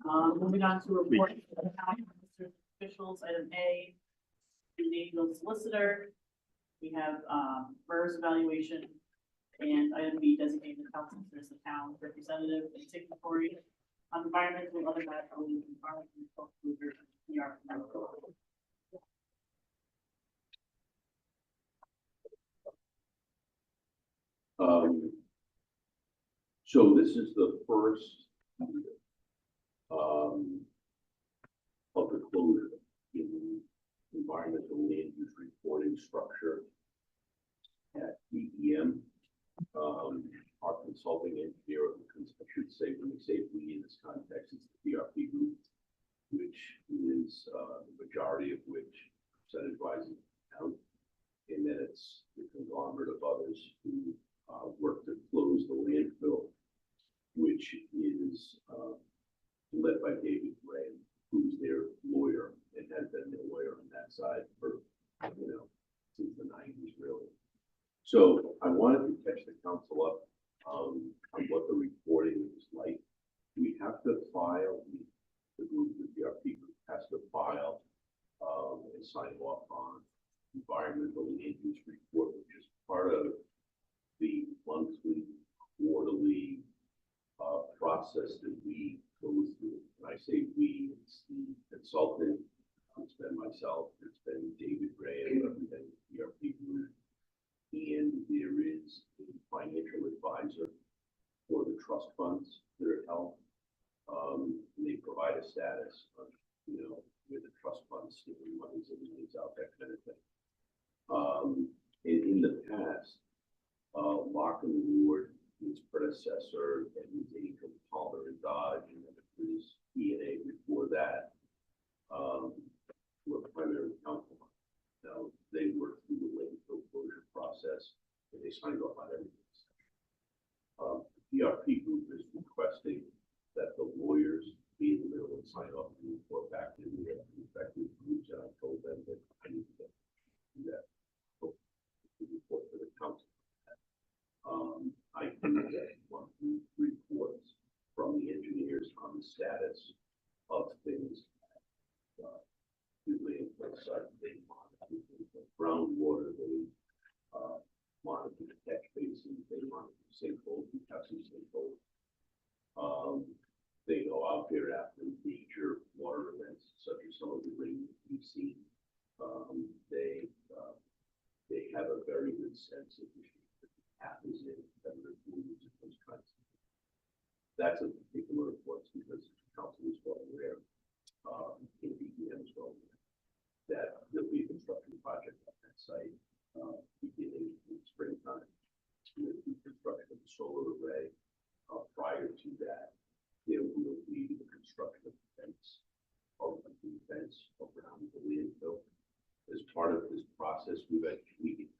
Moving on to report of the town officials, item A, designating the solicitor. We have, MERS evaluation, and item B, designating the town solicitor as the town representative and signatory on environmental and other matters related to environmental closure and PR. So this is the first, of the closure in environmental land use reporting structure at DEM. Our consulting engineer, I should say, when we say we in this context, it's the PRP group, which is, the majority of which percentage-wise is down. And then it's the conglomerate of others who work to close the landfill, which is led by David Gray, who's their lawyer and has been their lawyer on that side for, since the 90s, really. So I wanted to catch the council up on what the reporting is like. We have to file, the group, the PRP group has to file and sign off on environmental land use report, which is part of the monthly, quarterly process that we go through. When I say we, it's the consultant, it's been myself, it's been David Gray, representing the PRP group, and there is a financial advisor for the trust funds that are held. They provide a status of, where the trust funds, monies and monies out, that kind of thing. And in the past, Lock and Ward, his predecessor, and his agent Palmer and Dodge, and then it was E&A before that, were primary counsel. Now, they worked through the landfill closure process, and they signed off on everything. The PRP group is requesting that the lawyers be in the middle and sign off and report back to the respective groups, and I told them that I need to do that. Report to the council. I can get monthly reports from the engineers on the status of things. Usually, they monitor groundwater, they monitor the catch basins, they monitor sinkholes, we have some sinkholes. They go out there after major water events, such as some of the rain we've seen. They have a very good sense of what happens in competitive moves and those kinds of things. That's a particular report because the council is well aware, in DEM as well, that there'll be a construction project on that site, beginning in springtime, with the construction of the solar array. Prior to that, there will be the construction of fence, or a fence around the landfill. As part of this process, we've actually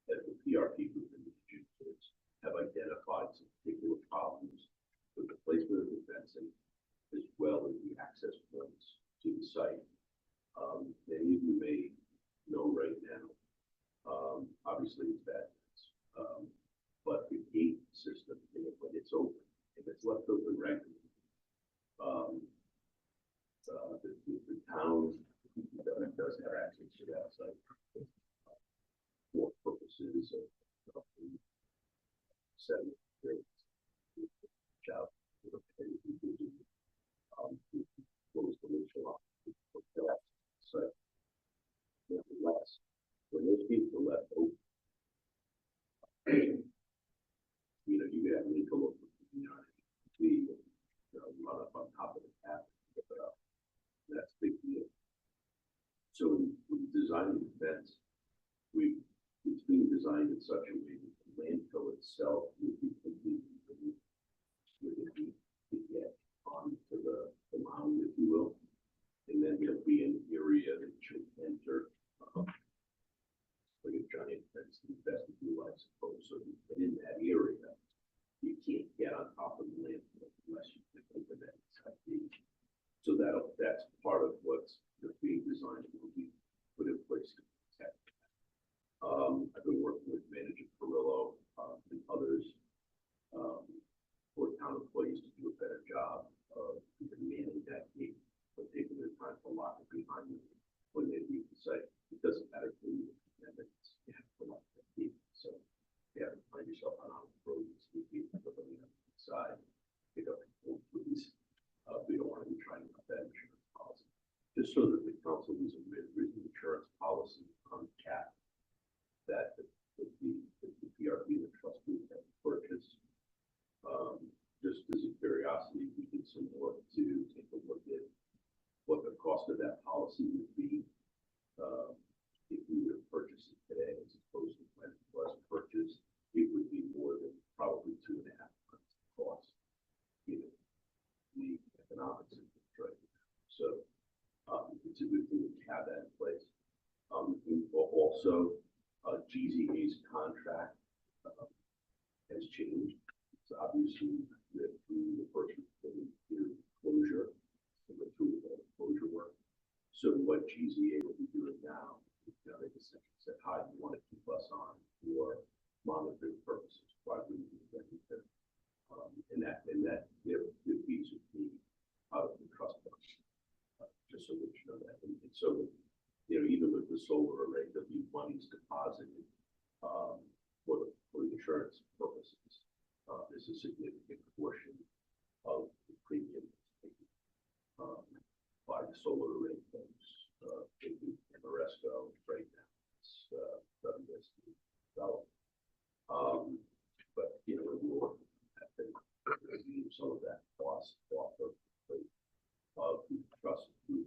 the PRP group and the institutes have identified some particular problems with the placement of the fencing, as well as the access points to the site. Many of you may know right now, obviously it's bad, but the gate system, when it's open, if it's left open regularly, the town does have access to that site for purposes of setting job, close the windshield off. So, nevertheless, when those gates are left open, you have me go up, run up on top of the tap and get it up. That's a big deal. So we designed the fence. It's being designed in such a way that the landfill itself will be completely removed. To get onto the mound, if you will. And then there'll be an area that should enter, like a giant fence, the vestibule, I suppose. So in that area, you can't get on top of the landfill unless you can open that side gate. So that's part of what's being designed and will be put in place to protect. I've been working with manager just so that the council is a written insurance policy on cap that the PRP, the trust group have purchased. Just as a curiosity, we did some work to take a look at what the cost of that policy would be if we were to purchase it today as opposed to when it was purchased. It would be more than probably 2.5 months cost, given the economics of it right now. So it's a good thing to have that in place. Also, GZA's contract has changed. So obviously, through the first closure, through the closure work. So what GZA will be doing now, they essentially said, "Hi, you want to keep us on for monitoring purposes?" Why would we do that? And that their fees would be out of the trust fund. Just so that you know that. And so, even with the solar array, there'll be monies deposited for the insurance purposes. There's a significant portion of the premium by the solar array folks. Ameresco right now, it's WSD developed. But we'll have to use some of that cost off of the trust group.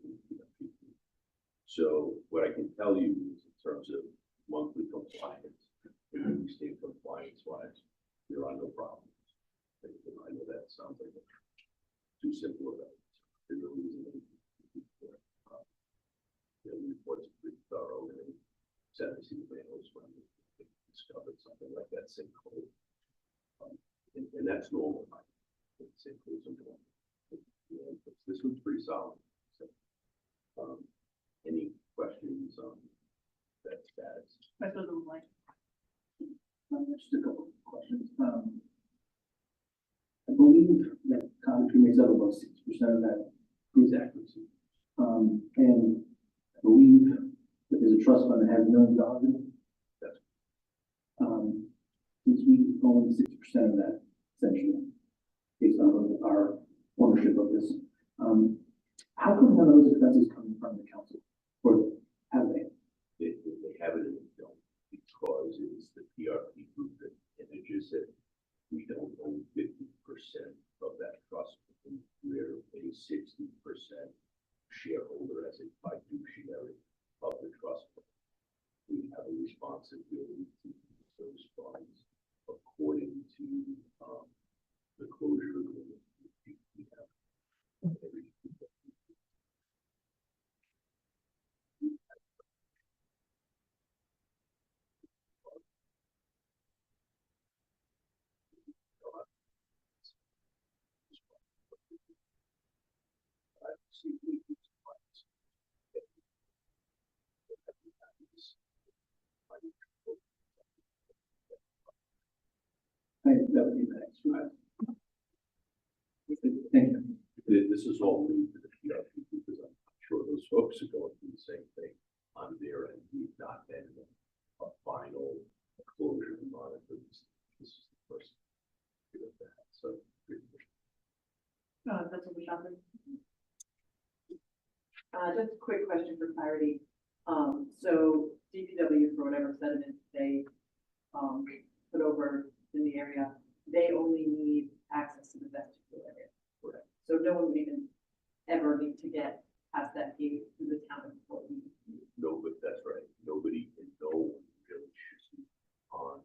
So what I can tell you is in terms of monthly compliance, if we stay compliance wise, there are no problems. I know that sounds like too simple of that. There really isn't anything the reports are pretty thorough, and 17 mails when we discovered something like that sinkhole. And that's normal. Sinkholes are normal. This one's pretty solid. So, any questions on that status? I suppose I'm like, Just a couple of questions. I believe that concrete makes up about 60% of that cruise accuracy. And I believe that there's a trust fund that has $1 million in it. That's Since we own 60% of that, essentially, based on our ownership of this, how come none of those expenses come from the council? Or have they? They have it in the film because it's the PRP group that manages it. We don't own 50% of that trust. We're a 60% shareholder as a fiduciary of the trust. We have a responsibility to use those funds according to the closure agreement we have. That would be the next slide. Thank you. This is all new to the PRP because I'm sure those folks are going through the same thing on their end. We've not been a final closure monitor. This is the first bit of that. So, that's what we shot there. Just a quick question for clarity. So DPW, for whatever sediment they put over in the area, they only need access to the vestibule area. Correct. So no one would even ever need to get past that gate through the town employee. no, but that's right. Nobody can know really should be on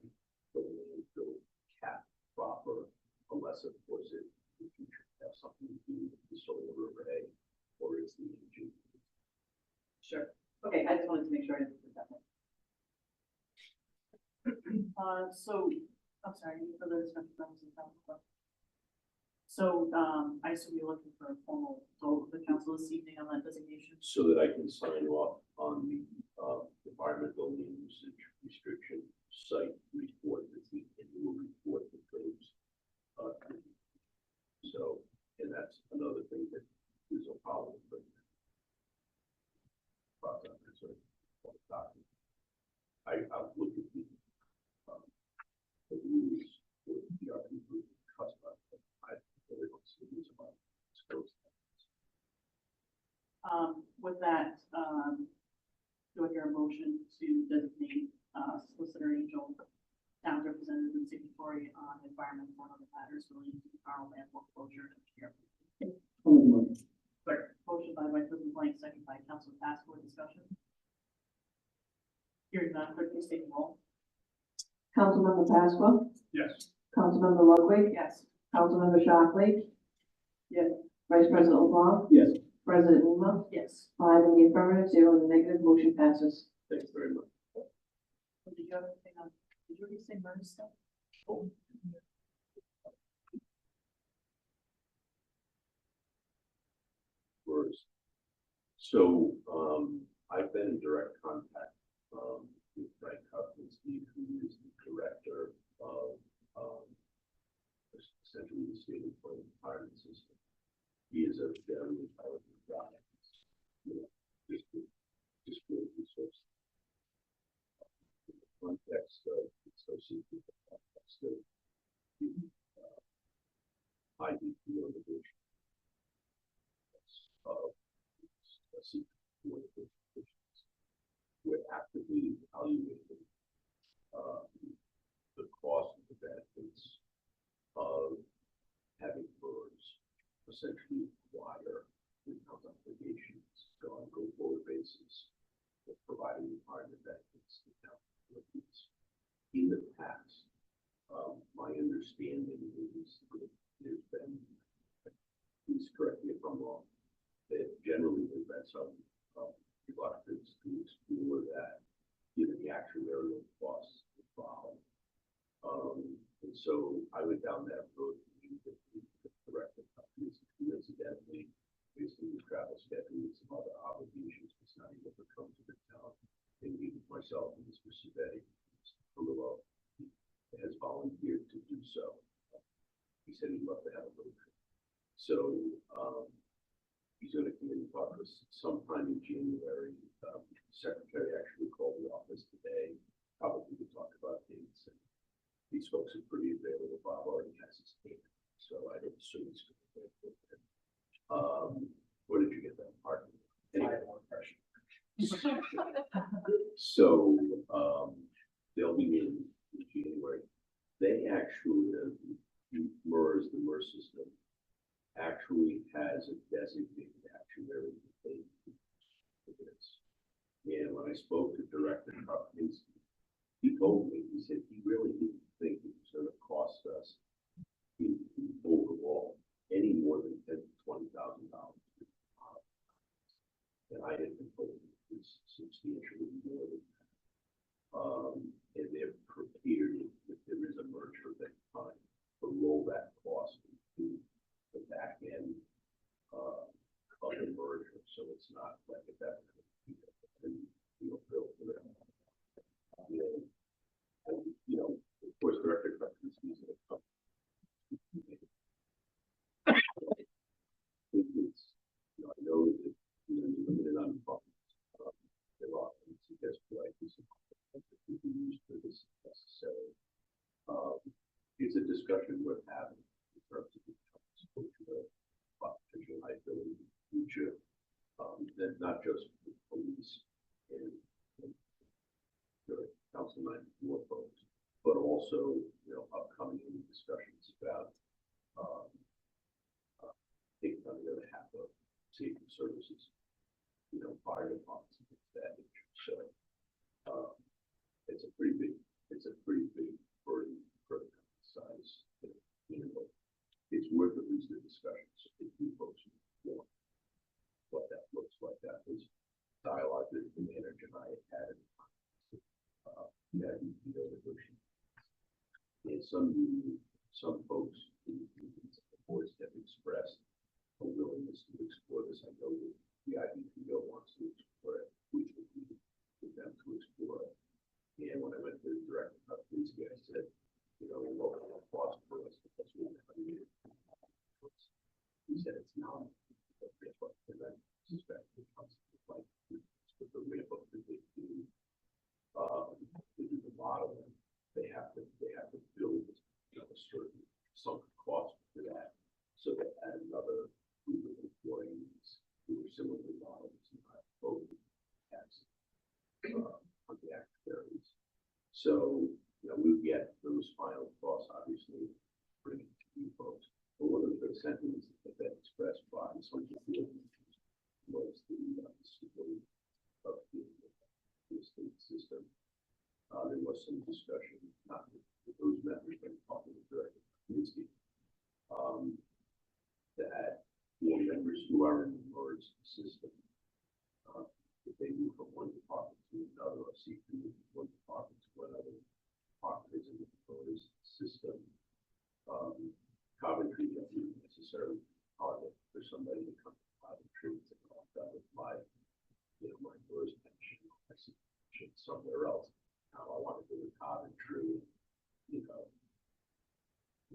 the landfill cap proper unless, of course, it in the future have something to do with the solar array or it's the engine. Sure. Okay, I just wanted to make sure I didn't put that one. So, I'm sorry, any further discussion from the council? So, I assume you're looking for a formal vote of the council this evening on that designation? So that I can sign off on the environmental land usage restriction site report, that's the annual report that goes. So, and that's another thing that is a problem, but. I've looked at the rules for the PRP group trust fund. I really don't see these about. with that, do I hear a motion to designate, Solicitor Angell, town representative and signatory on environmental and other matters relating to the Arnold Landfill closure and care? Motion by Vice President Blank, second by Councilor Pascal, discussion. Hearing none, clerk please take the roll. Councilmember Pasqua, Yes. Councilmember Ludwig, Yes. Councilmember Shockley. Yes. Vice President LeBlanc, Yes. President Lima, Yes. 5 in the affirmative, 0 in the negative, motion passes. Thanks very much. Did you have anything on, did you already say murder stuff? First. So, I've been in direct contact, with Frank Huffman-Steve, who is the director of, essentially the state employment retirement system. He is a very intelligent guy. You know, just really resource. In the context of associated with the context of the, IDP organization. We're actively evaluating the cost and the benefits of having firms essentially acquire income obligations on a go-forward basis of providing retirement benefits to town employees. In the past, my understanding is that there's been, please correct me if I'm wrong, that generally there's been some reluctance to explore that, given the actuarial costs involved. And so I went down that road to meet with the director of companies, who incidentally, based on his travel schedule and some other obligations, was not able to come to the town. And meet with myself and Mr. Survey, has volunteered to do so. He said he'd love to have a little trip. So, he's going to come in and talk to us sometime in January. The secretary actually called the office today, probably to talk about dates. And these folks are pretty available. Bob already has his date, so I don't assume it's going to be with him. Where did you get that part? Any more impression? So, they'll be in January. They actually, MERS, the MERS system, actually has a designated actuary to pay for this. And when I spoke to Director Huffman, he told me, he said he really didn't think it was going to cost us in overall any more than $10,000 to $20,000. And I had been told it was substantially more than that. And they're prepared, if there is a merger of that kind, to roll that cost into the back end of the merger, so it's not like at that bill for them. And, you know, of course, Director Huffman's using it. It's, you know, I know that, you know, you're limited on funds. There are often suggest like this that we can use for this necessary. It's a discussion worth having in terms of the potential liability in the future. That not just for police and the councilman, more folks, but also, you know, upcoming discussions about taking on the other half of safety services, you know, fire departments and things of that nature. So it's a pretty big burden for the size. You know, it's worth at least a discussion. So if you folks want what that looks like, that was dialogue that the manager and I had. You know, negotiation. And some folks in the boards have expressed a willingness to explore this. I know that the IBPO wants to explore it, which would be for them to explore it. And when I went to the director of the police, I said, you know, what will it cost for us? Because we have needed. He said it's not. And I suspect it comes like with the ramp up that they do. To do the modeling, they have to build, you know, a certain sunk cost for that, so that add another group of employees, So, we get those final thoughts, obviously, bring it to you folks. But one of the sentiments that expressed by some of the was the stability of the state system. There was some discussion, not with those members, but talking with director Kaminsky, that board members who are in the emergency system, if they move from one department to another, or seek to move from one department to another department is in the proposed system, Coventry doesn't necessarily target for somebody to come to Coventry to come up with my first pension, my pension somewhere else. Now I want to go to Coventry,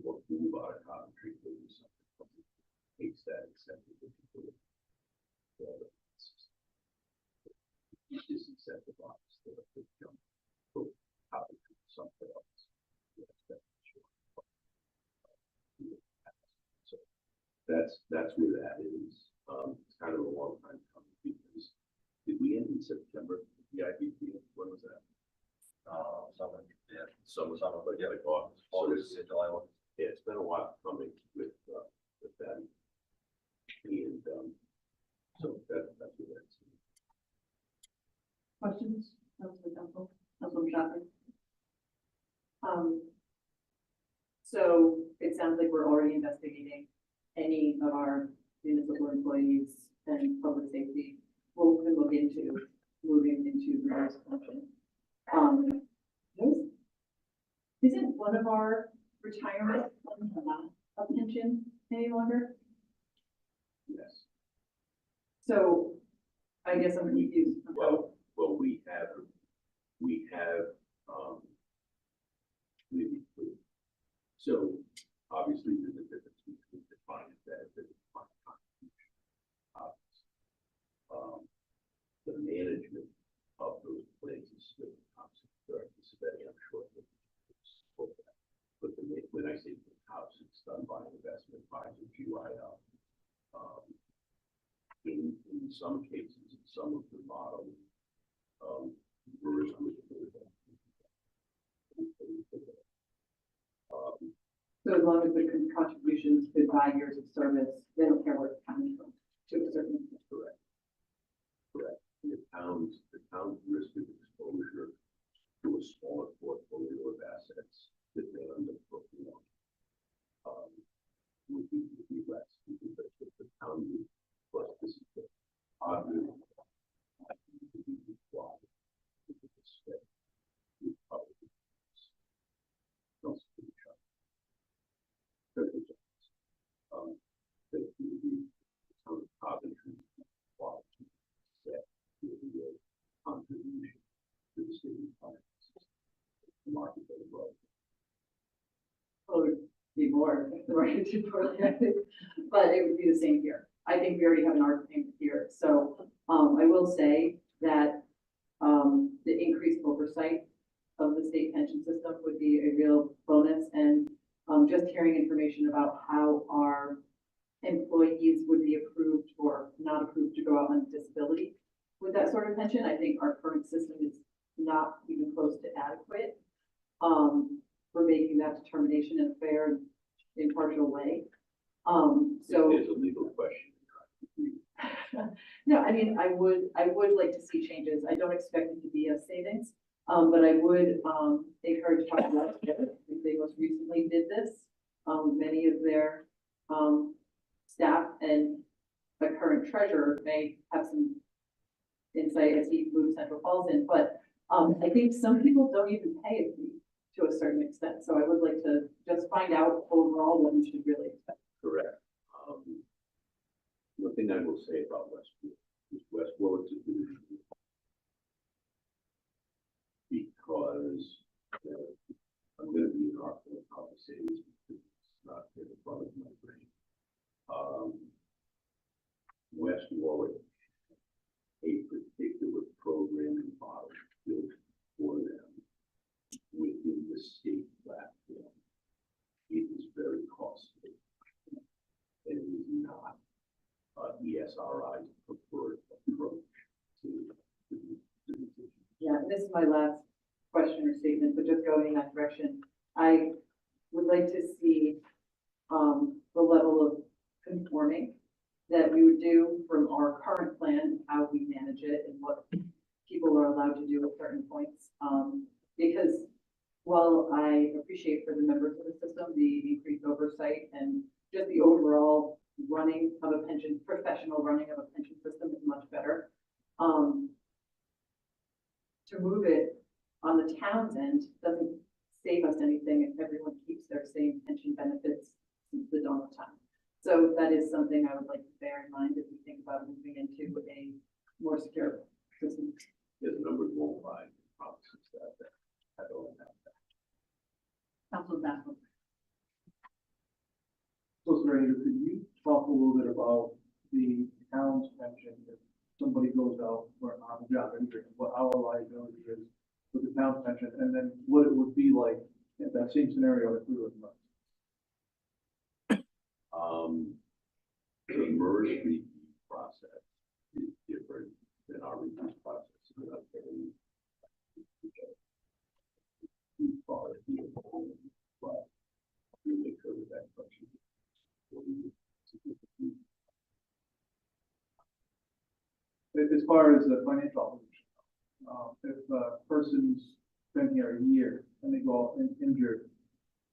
what move out of Coventry to do something, takes that accepted if you do it. Disincentivize the jump to Coventry to somewhere else. Yes, that's sure. So that's where that is. It's kind of a long time coming because did we end in September? The IBP, when was that? Summer, yeah, summer, but yeah, like August, July, August. Yeah, it's been a while coming with that. And so that's where that's. Questions? Councilman Campbell? Councilman Shockley? So it sounds like we're already investigating any of our municipal employees and public safety. We'll can look into moving into reverse function. Isn't one of our retirement funds not a pension any longer? Yes. So I guess I'm confused. Well, we have, maybe three. So obviously there's a difference between defined benefit and defined contribution. The management of those plans is still spending, I'm sure. But when I say the house, it's done by an investment advisor, GYL. In some cases, in some of the models, So as long as the contributions could buy years of service, they don't care where it's coming from, to a certain extent. correct. Correct. And the town's risk of exposure to a smaller portfolio of assets that they undertook, would be less. Because the town would, plus this is the obvious. Contribution to the city finances, market very well. Well, it would be more if the market did poorly, I think, but it would be the same here. I think we already have an ARP payment here, so, I will say that, the increased oversight of the state pension system would be a real bonus, and, just hearing information about how our employees would be approved or not approved to go out on disability with that sort of pension, I think our current system is not even close to adequate, for making that determination in a fair and impartial way. So. There's a legal question. No, I mean, I would like to see changes. I don't expect it to be a savings, but I would, encourage talking about it together. They most recently did this. Many of their, staff and the current treasurer may have some insight as he moves Central Falls in, but, I think some people don't even pay a fee to a certain extent. So I would like to just find out overall what we should really expect. Correct. One thing I will say about Westwood is Westwood is a division because I'm going to be in our conversations because it's not in the front of my brain. West Warwick, a particular programming model built for them within the state platform. It is very costly, and it is not ESRI's preferred approach to Yeah, and this is my last question or statement, but just going in that direction. I would like to see, the level of conforming that we would do from our current plan, how we manage it and what people are allowed to do at certain points. Because while I appreciate for the members of the system, the increased oversight and just the overall running of a pension, professional running of a pension system is much better. To move it on the town's end doesn't save us anything if everyone keeps their same pension benefits since the dawn of time. So that is something I would like to bear in mind as we think about moving into a more secure system. Yeah, the numbers won't lie, promises that, I don't have that. Councilor Bassel. So, Serena, could you talk a little bit about the town's pension? If somebody goes out for an on-the-job injury, what our liability is with the town's pension, and then what it would be like in that same scenario if we were in. The merge review process is different than our review process. So that's very- far as the- but we make sure that question. As far as the financial obligation, if a person's been here a year and they go out injured,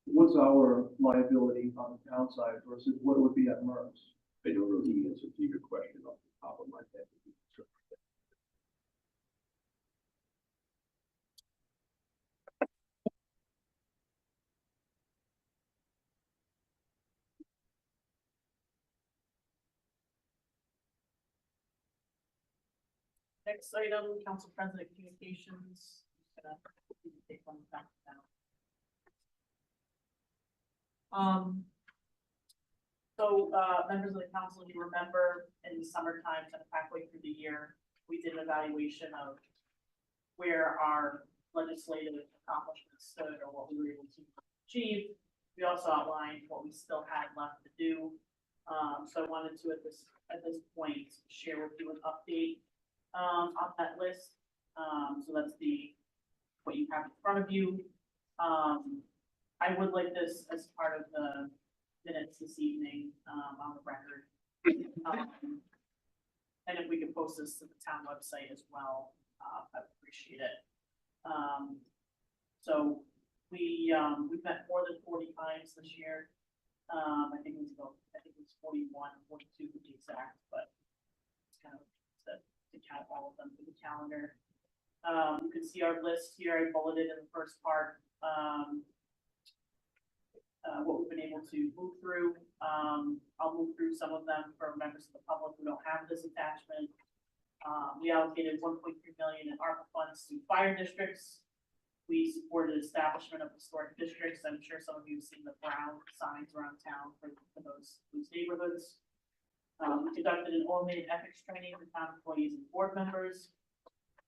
what's our liability on the town side versus what it would be at MERS? I don't know the answer to your question off the top of my head. Next item, Council President Communications. Gonna take one back now. Members of the council, you remember in the summertime, kind of halfway through the year, we did an evaluation of where our legislative accomplishments stood or what we were able to achieve. We also outlined what we still had left to do. So I wanted to, at this point, share with you an update on that list. So that's what you have in front of you. I would like this as part of the minutes this evening, on the record. And if we could post this to the town website as well, I'd appreciate it. So we've met more than 40 times this year. I think it was 41, 42 to be exact, but it's kind of to count all of them for the calendar. You can see our list here. I bulleted in the first part what we've been able to move through. I'll move through some of them for members of the public who don't have this attachment. We allocated 1.3 million in ARPA funds to fire districts. We supported establishment of historic districts. I'm sure some of you have seen the brown signs around town for those neighborhoods. We conducted an automated ethics training for town employees and board members.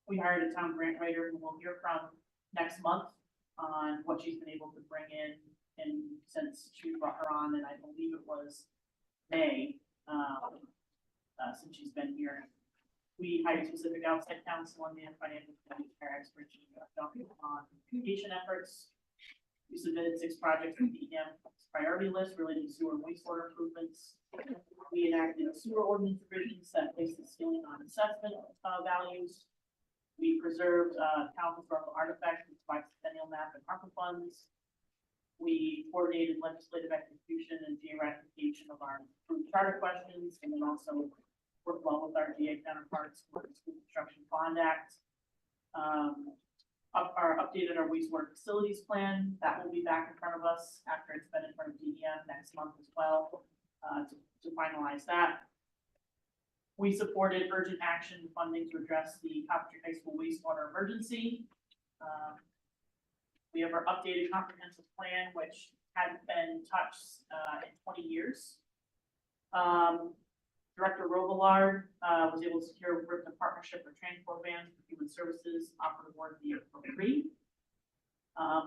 We hired a town grant writer who we'll hear from next month on what she's been able to bring in, and since she brought her on, and I believe it was May, since she's been here. We hired specific outside counsel and financial care experts on communication efforts. We submitted 6 projects to the DEM priority list related to sewer and wastewater improvements. We enacted sewer ordinance provisions that placed the ceiling on assessment values. We preserved town historical artifacts with bicentennial map and ARPA funds. We coordinated legislative execution and GA ratification of our approved charter questions, and then also worked well with our GA counterparts for the School Construction Bond Act. Updated our wastewater facilities plan. That will be back in front of us after it's been in front of DEM next month as well, to finalize that. We supported urgent action funding to address the Coventry High School wastewater emergency. We have our updated comprehensive plan, which hadn't been touched in 20 years. Director Robillard was able to secure a partnership with Transport Vans for Human Services, offered award the year for free.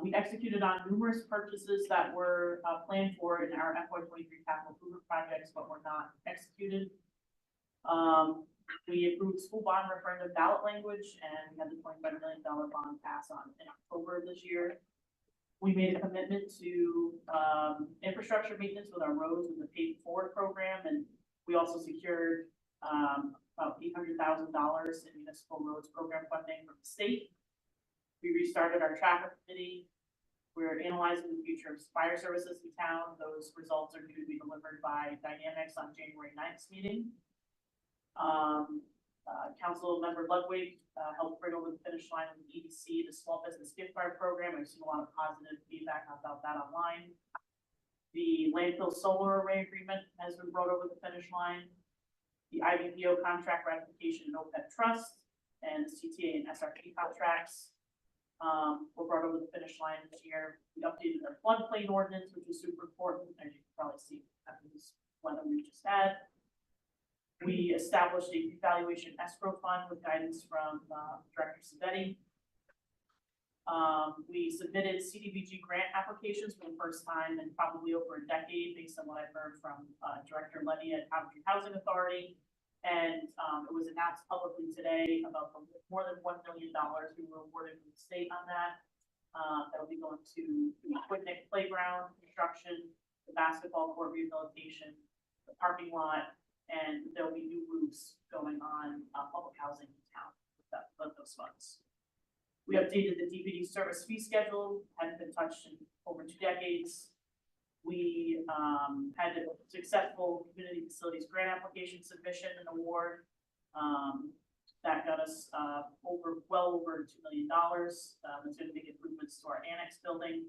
We executed on numerous purchases that were planned for in our FY23 capital improvement projects, but were not executed. We approved school bond referendum ballot language and we had the $25 million bond pass on in October of this year. We made a commitment to infrastructure maintenance with our roads with the Paid Forward program, and we also secured about $800,000 in municipal roads program funding from the state. We restarted our traffic committee. We're analyzing the future of fire services in town. Those results are due to be delivered by Dynamics on January 9th meeting. Council member Ludwig helped bring over the finish line of the EDC, the small business gift card program. I've seen a lot of positive feedback about that online. The landfill solar array agreement has been brought over the finish line. The IBPO contract ratification and OPEB trust and the CTA and SRT contracts were brought over the finish line this year. We updated our floodplain ordinance, which was super important, as you can probably see after this weather we just had. We established a revaluation escrow fund with guidance from Director Savetti. We submitted CDBG grant applications for the first time in probably over a decade, based on what I've heard from Director Levy at Coventry Housing Authority. And it was announced publicly today about more than $1 million we were awarded from the state on that. That'll be going to the Quidnick Playground construction, the basketball court rehabilitation, the parking lot, and there'll be new roofs going on public housing in town with those funds. We updated the DPD service fee schedule, hadn't been touched in over 2 decades. We had a successful community facilities grant application submission and award. That got us well over $2 million. It's going to make improvements to our annex building.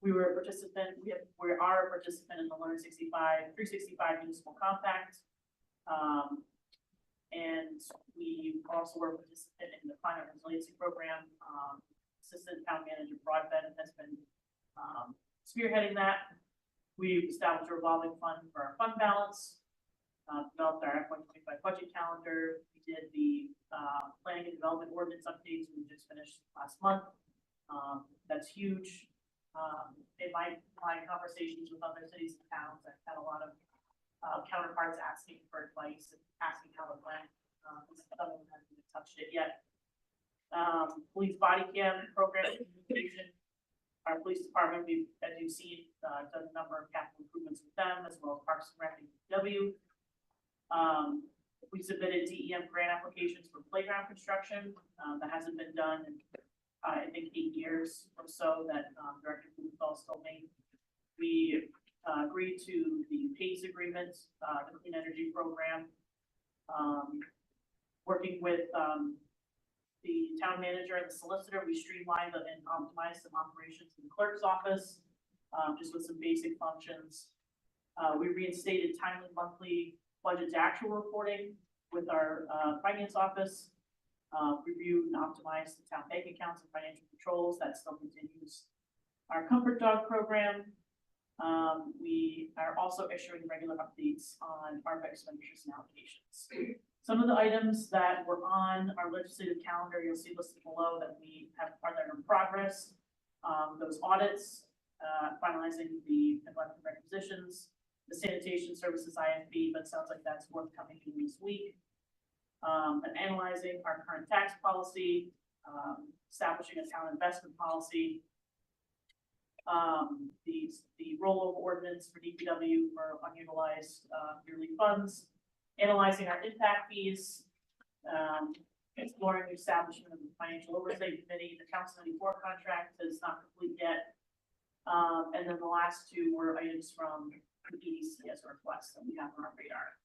We were a participant, we are a participant in the Learn 365 Municipal Compact. And we also were a participant in the climate resiliency program. Assistant Town Manager Broadbent has been spearheading that. We've established a revolving fund for our fund balance, developed our FY25 budget calendar. We did the planning and development ordinance updates we just finished last month. That's huge. In my conversations with other cities and towns, I've had a lot of counterparts asking for advice and asking how it went. Some of them haven't touched it yet. Police body cam program implementation. Our police department, we've, as you've seen, done a number of capital improvements with them, as well as Parks and Rec and DPW. We submitted DEM grant applications for playground construction. That hasn't been done in, I think, 8 years or so that Director Blumenthal still made. We agreed to the PACE agreement, the Clean Energy Program, working with the town manager and the solicitor. We streamlined and optimized some operations in the clerk's office, just with some basic functions. We reinstated timely monthly budget to actual reporting with our finance office, reviewed and optimized the town bank accounts and financial controls. That still continues. Our comfort dog program, we are also issuing regular updates on ARPA expenditures and allocations. Some of the items that were on our legislative calendar, you'll see listed below that we have are there in progress. Those audits, finalizing the neglected requisitions, the sanitation services IFB, but sounds like that's forthcoming in this week. And analyzing our current tax policy, establishing a town investment policy, the rollover ordinance for DPW for unutilized yearly funds, analyzing our impact fees, exploring the establishment of the financial oversight committee. The Council 94 contract is not complete yet. And then the last 2 were items from the EDC as a request that we have on our radar.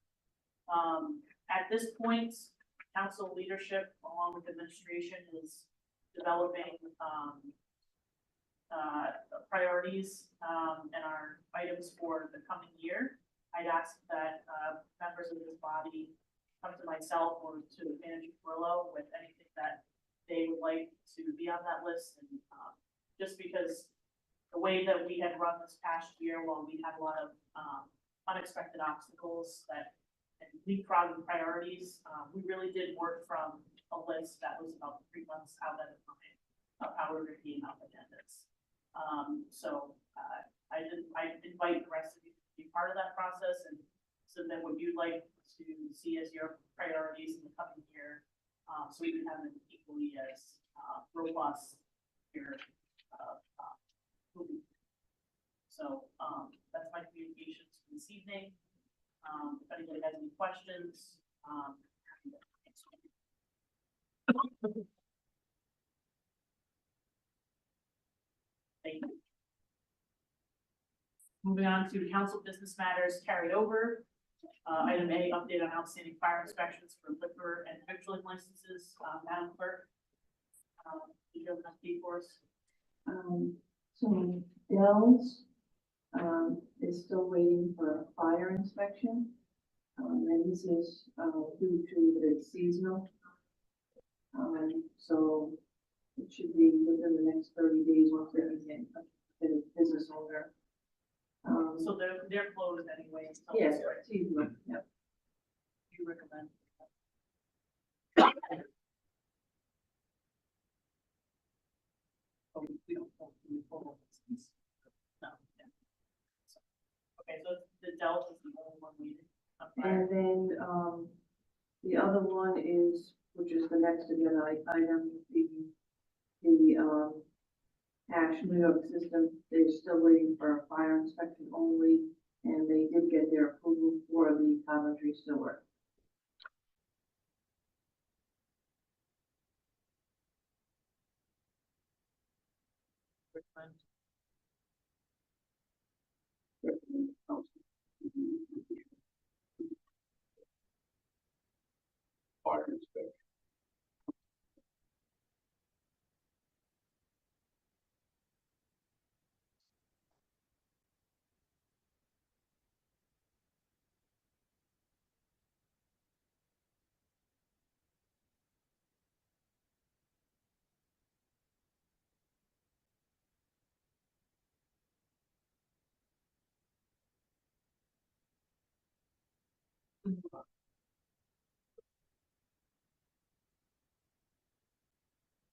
At this point, council leadership, along with administration, is developing priorities and our items for the coming year. I'd ask that members of this body come to myself or to Manager Carrillo with anything that they would like to be on that list. And just because the way that we had run this past year, while we had a lot of unexpected obstacles that and leapfrogging priorities, we really did work from a list that was about 3 months out at a time of how we were being up agendas. I invite the rest of you to be part of that process and submit what you'd like to see as your priorities in the so we can have an equally as, robust here, movie. So, that's my communications for this evening. If anybody has any questions, happy to answer. Thank you. Moving on to council business matters carried over. Item A, update on outstanding fire inspections for liquor and victualling licenses. Madam Clerk, did you have an update for us? So Dell's, is still waiting for a fire inspection. And this is, due to that it's seasonal. So it should be within the next 30 days once everything, the business owner. So they're closed anyway. Until Yes, this spring. seasonal, yeah. Do you recommend? Oh, we don't hold the formal business. No. Yeah. So, okay, so the Dell is the only one waiting. on fire. And then, the other one is, which is the next agenda item, the Ash New York system, they're still waiting for a fire inspection only, and they did get their approval for the Coventry sewer. Recommend. Fire inspection.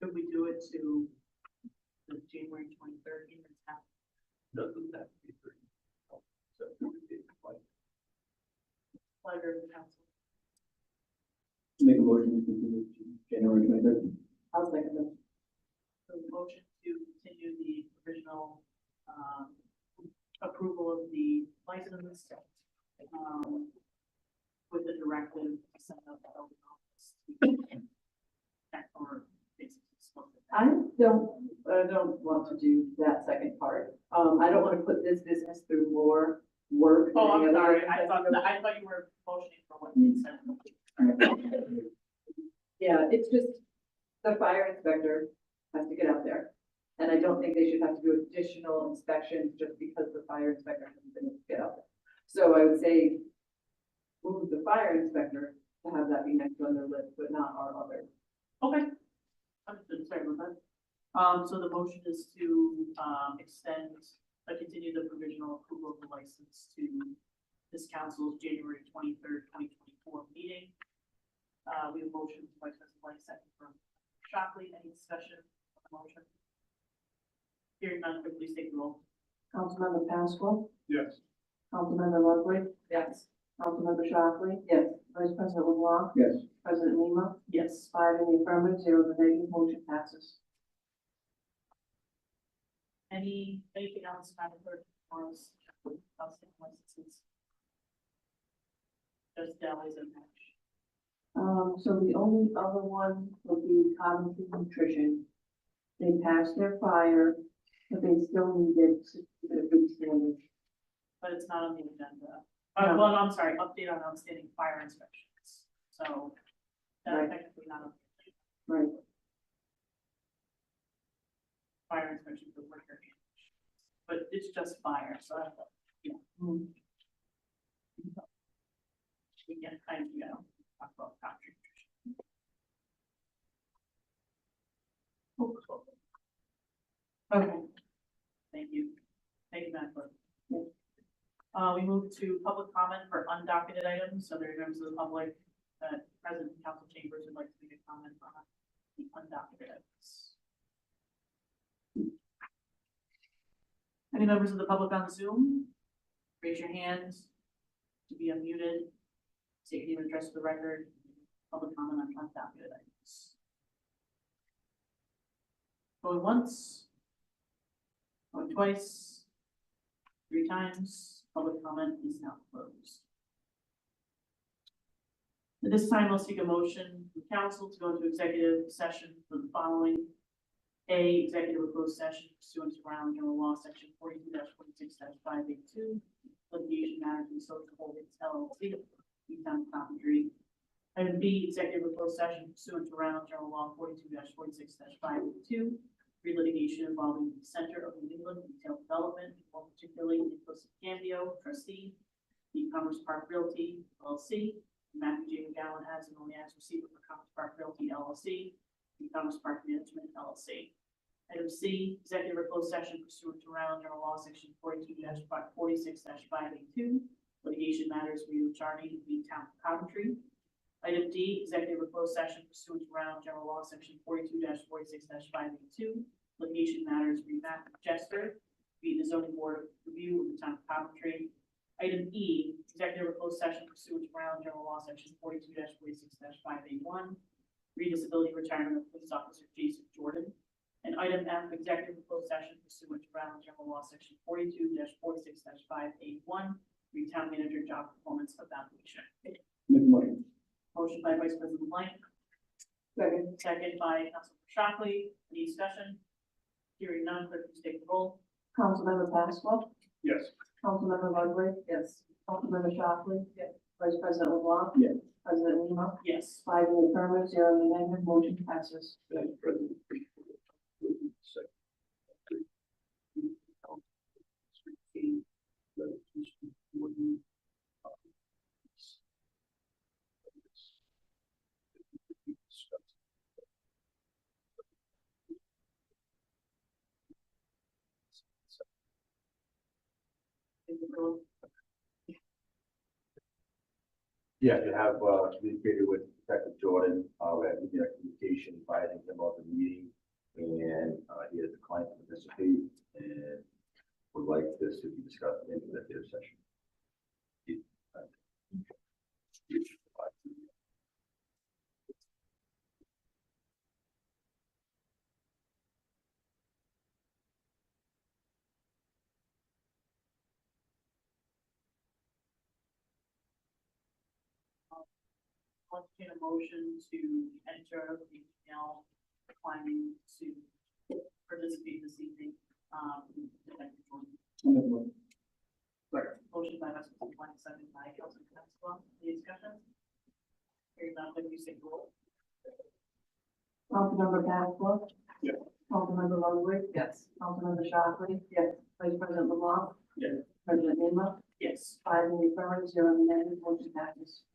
Could we do it to the January 23rd in the town? Doesn't that be pretty? So, like, Pleasure of the council. Make a motion to continue to January 23rd. I'll second them. So the motion to continue the provisional, approval of the license, with the directive to send out the open office. Or basically. I don't want to do that second part. I don't want to put this business through more work. than Oh, any I'm other sorry, business. I thought you were motioning for what you said. Yeah, it's just, the fire inspector has to get out there. And I don't think they should have to do additional inspections just because the fire inspector hasn't been able to get out there. So I would say, move the fire inspector to have that be next on their list, but not our other. Okay. Understood, sorry about that. So the motion is to, continue the provisional approval of the license to this council's January 23rd, 2024 meeting. We have motion by President White, second from Shockley. Any discussion on the motion? Hearing none, could please take the roll. Councilmember Pascal, Yes. Councilmember Ludwig, Yes. Councilmember Shockley, Yes. Vice President LeBlanc, Yes. President Lima, Yes. 5 in the affirmative, 0 in the negative, motion passes. Anything else, Madam Clerk, for us? Outstanding licenses? Just Dallas and Ash. So the only other one would be Coventry Nutrition. They passed their fire, but they still needed certificate of good standing. But it's not on the agenda. No. Well, no, I'm sorry, update on outstanding fire inspections. So that's Right. technically not on the agenda. Right. Fire inspections of liquor. But it's just fire, so I thought, yeah. We can kind of, talk about Coventry Nutrition. Okay. Thank you. Thank you, Madam Clerk. We move to public comment for undocketed items, so there are members of the public that present in council chambers would like to make a comment on the undocketed items. Any members of the public on Zoom? Raise your hand to be unmuted. State your name and address for the record. Public comment on undocketed items. Going once. Going twice. 3 times. Public comment is now closed. At this time, I'll seek a motion from council to go into executive session for the following. A, executive or closed session pursuant to Rhode General Law, section 42-46-582, litigation matters and social holdings LLC, Town Coventry. Item B, executive or closed session pursuant to Rhode General Law 42-46-582, litigation involving the Center of New England Retail Development, more particularly Nicholas Cambio, trustee, the Commerce Park Realty LLC, Matthew J. McGowan as and only as receiver for Commerce Park Realty LLC, the Commerce Park Management LLC. Item C, executive or closed session pursuant to Rhode General Law, section 42-46-582, litigation matters regarding the Town of Coventry. Item D, executive or closed session pursuant to Rhode General Law, section 42-46-582, litigation matters Matthew Jester, the zoning board of review of the Town of Coventry. Item E, executive or closed session pursuant to Rhode General Law, section 42-46-581, disability retirement of police officer Jason Jordan. And item F, executive or closed session pursuant to Rhode General Law, section 42-46-581, town manager job performance evaluation. Make the motion. Motion by Vice President Blank. Second by Councilmember Shockley. Any discussion? Hearing none, clerk please take the roll. Councilmember Pasqua, Yes. Councilmember Ludwig, Yes. Councilmember Shockley. Yes. Vice President LeBlanc. Yes. President Lima. Yes. 5 in the affirmative, 0 in the negative, motion passes. Madam President. Yeah, to have communicated with Detective Jordan, we had communication advising him about the meeting, and he has declined to participate, and would like this to be discussed in executive session. Let's get a motion to enter the email declining to participate this evening. Detective Jordan. Make the motion. Motion by Vice President Blank, second by Councilman Pasqua. Any discussion? Hearing none, clerk please take the roll. Councilmember Pasqua. Yes. Councilmember Ludwig. Yes. Councilmember Shockley. Yes. Vice President LeBlanc. Yes. President Lima. Yes. 5 in the affirmative, 0 in the negative, motion passes.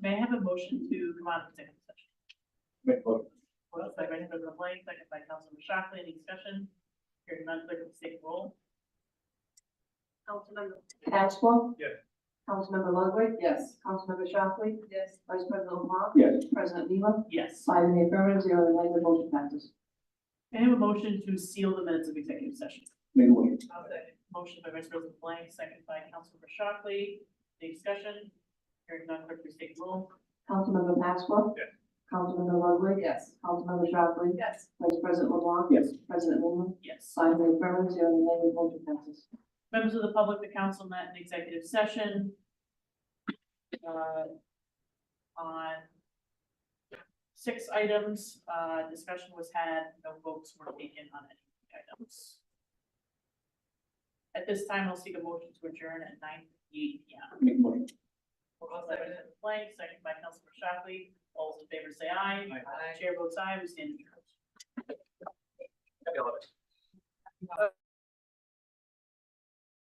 May I have a motion to come out of executive session? Make motion. Well, second by President Blank, second by Councilmember Shockley, any discussion? Hearing none, clerk, please take the roll. Councilmember Maxwell. Yes. Councilmember Ludwig. Yes. Councilmember Shockley. Yes. Vice President Lamar. Yes. President Lima. Yes. 5 in the affirmative, 0 in the negative, motion passes. May I have a motion to seal the minutes of executive session? Make motion. Motion by Vice President Blank, second by Councilmember Shockley, any discussion? Hearing none, clerk, please take the roll. Councilmember Maxwell. Yes. Councilmember Ludwig. Yes. Councilmember Shockley. Yes. Vice President Lamar. Yes. President Lima. Yes. 5 in the affirmative, 0 in the negative, motion passes. Members of the public, the council met in executive session. On 6 items, discussion was had, no votes were taken on any items. At this time, I'll seek a motion to adjourn at 9:58 p.m. Make motion. Motion by President Blank, second by Councilmember Shockley. All those in favor say aye. Aye. Chair votes aye, we stand adjourned.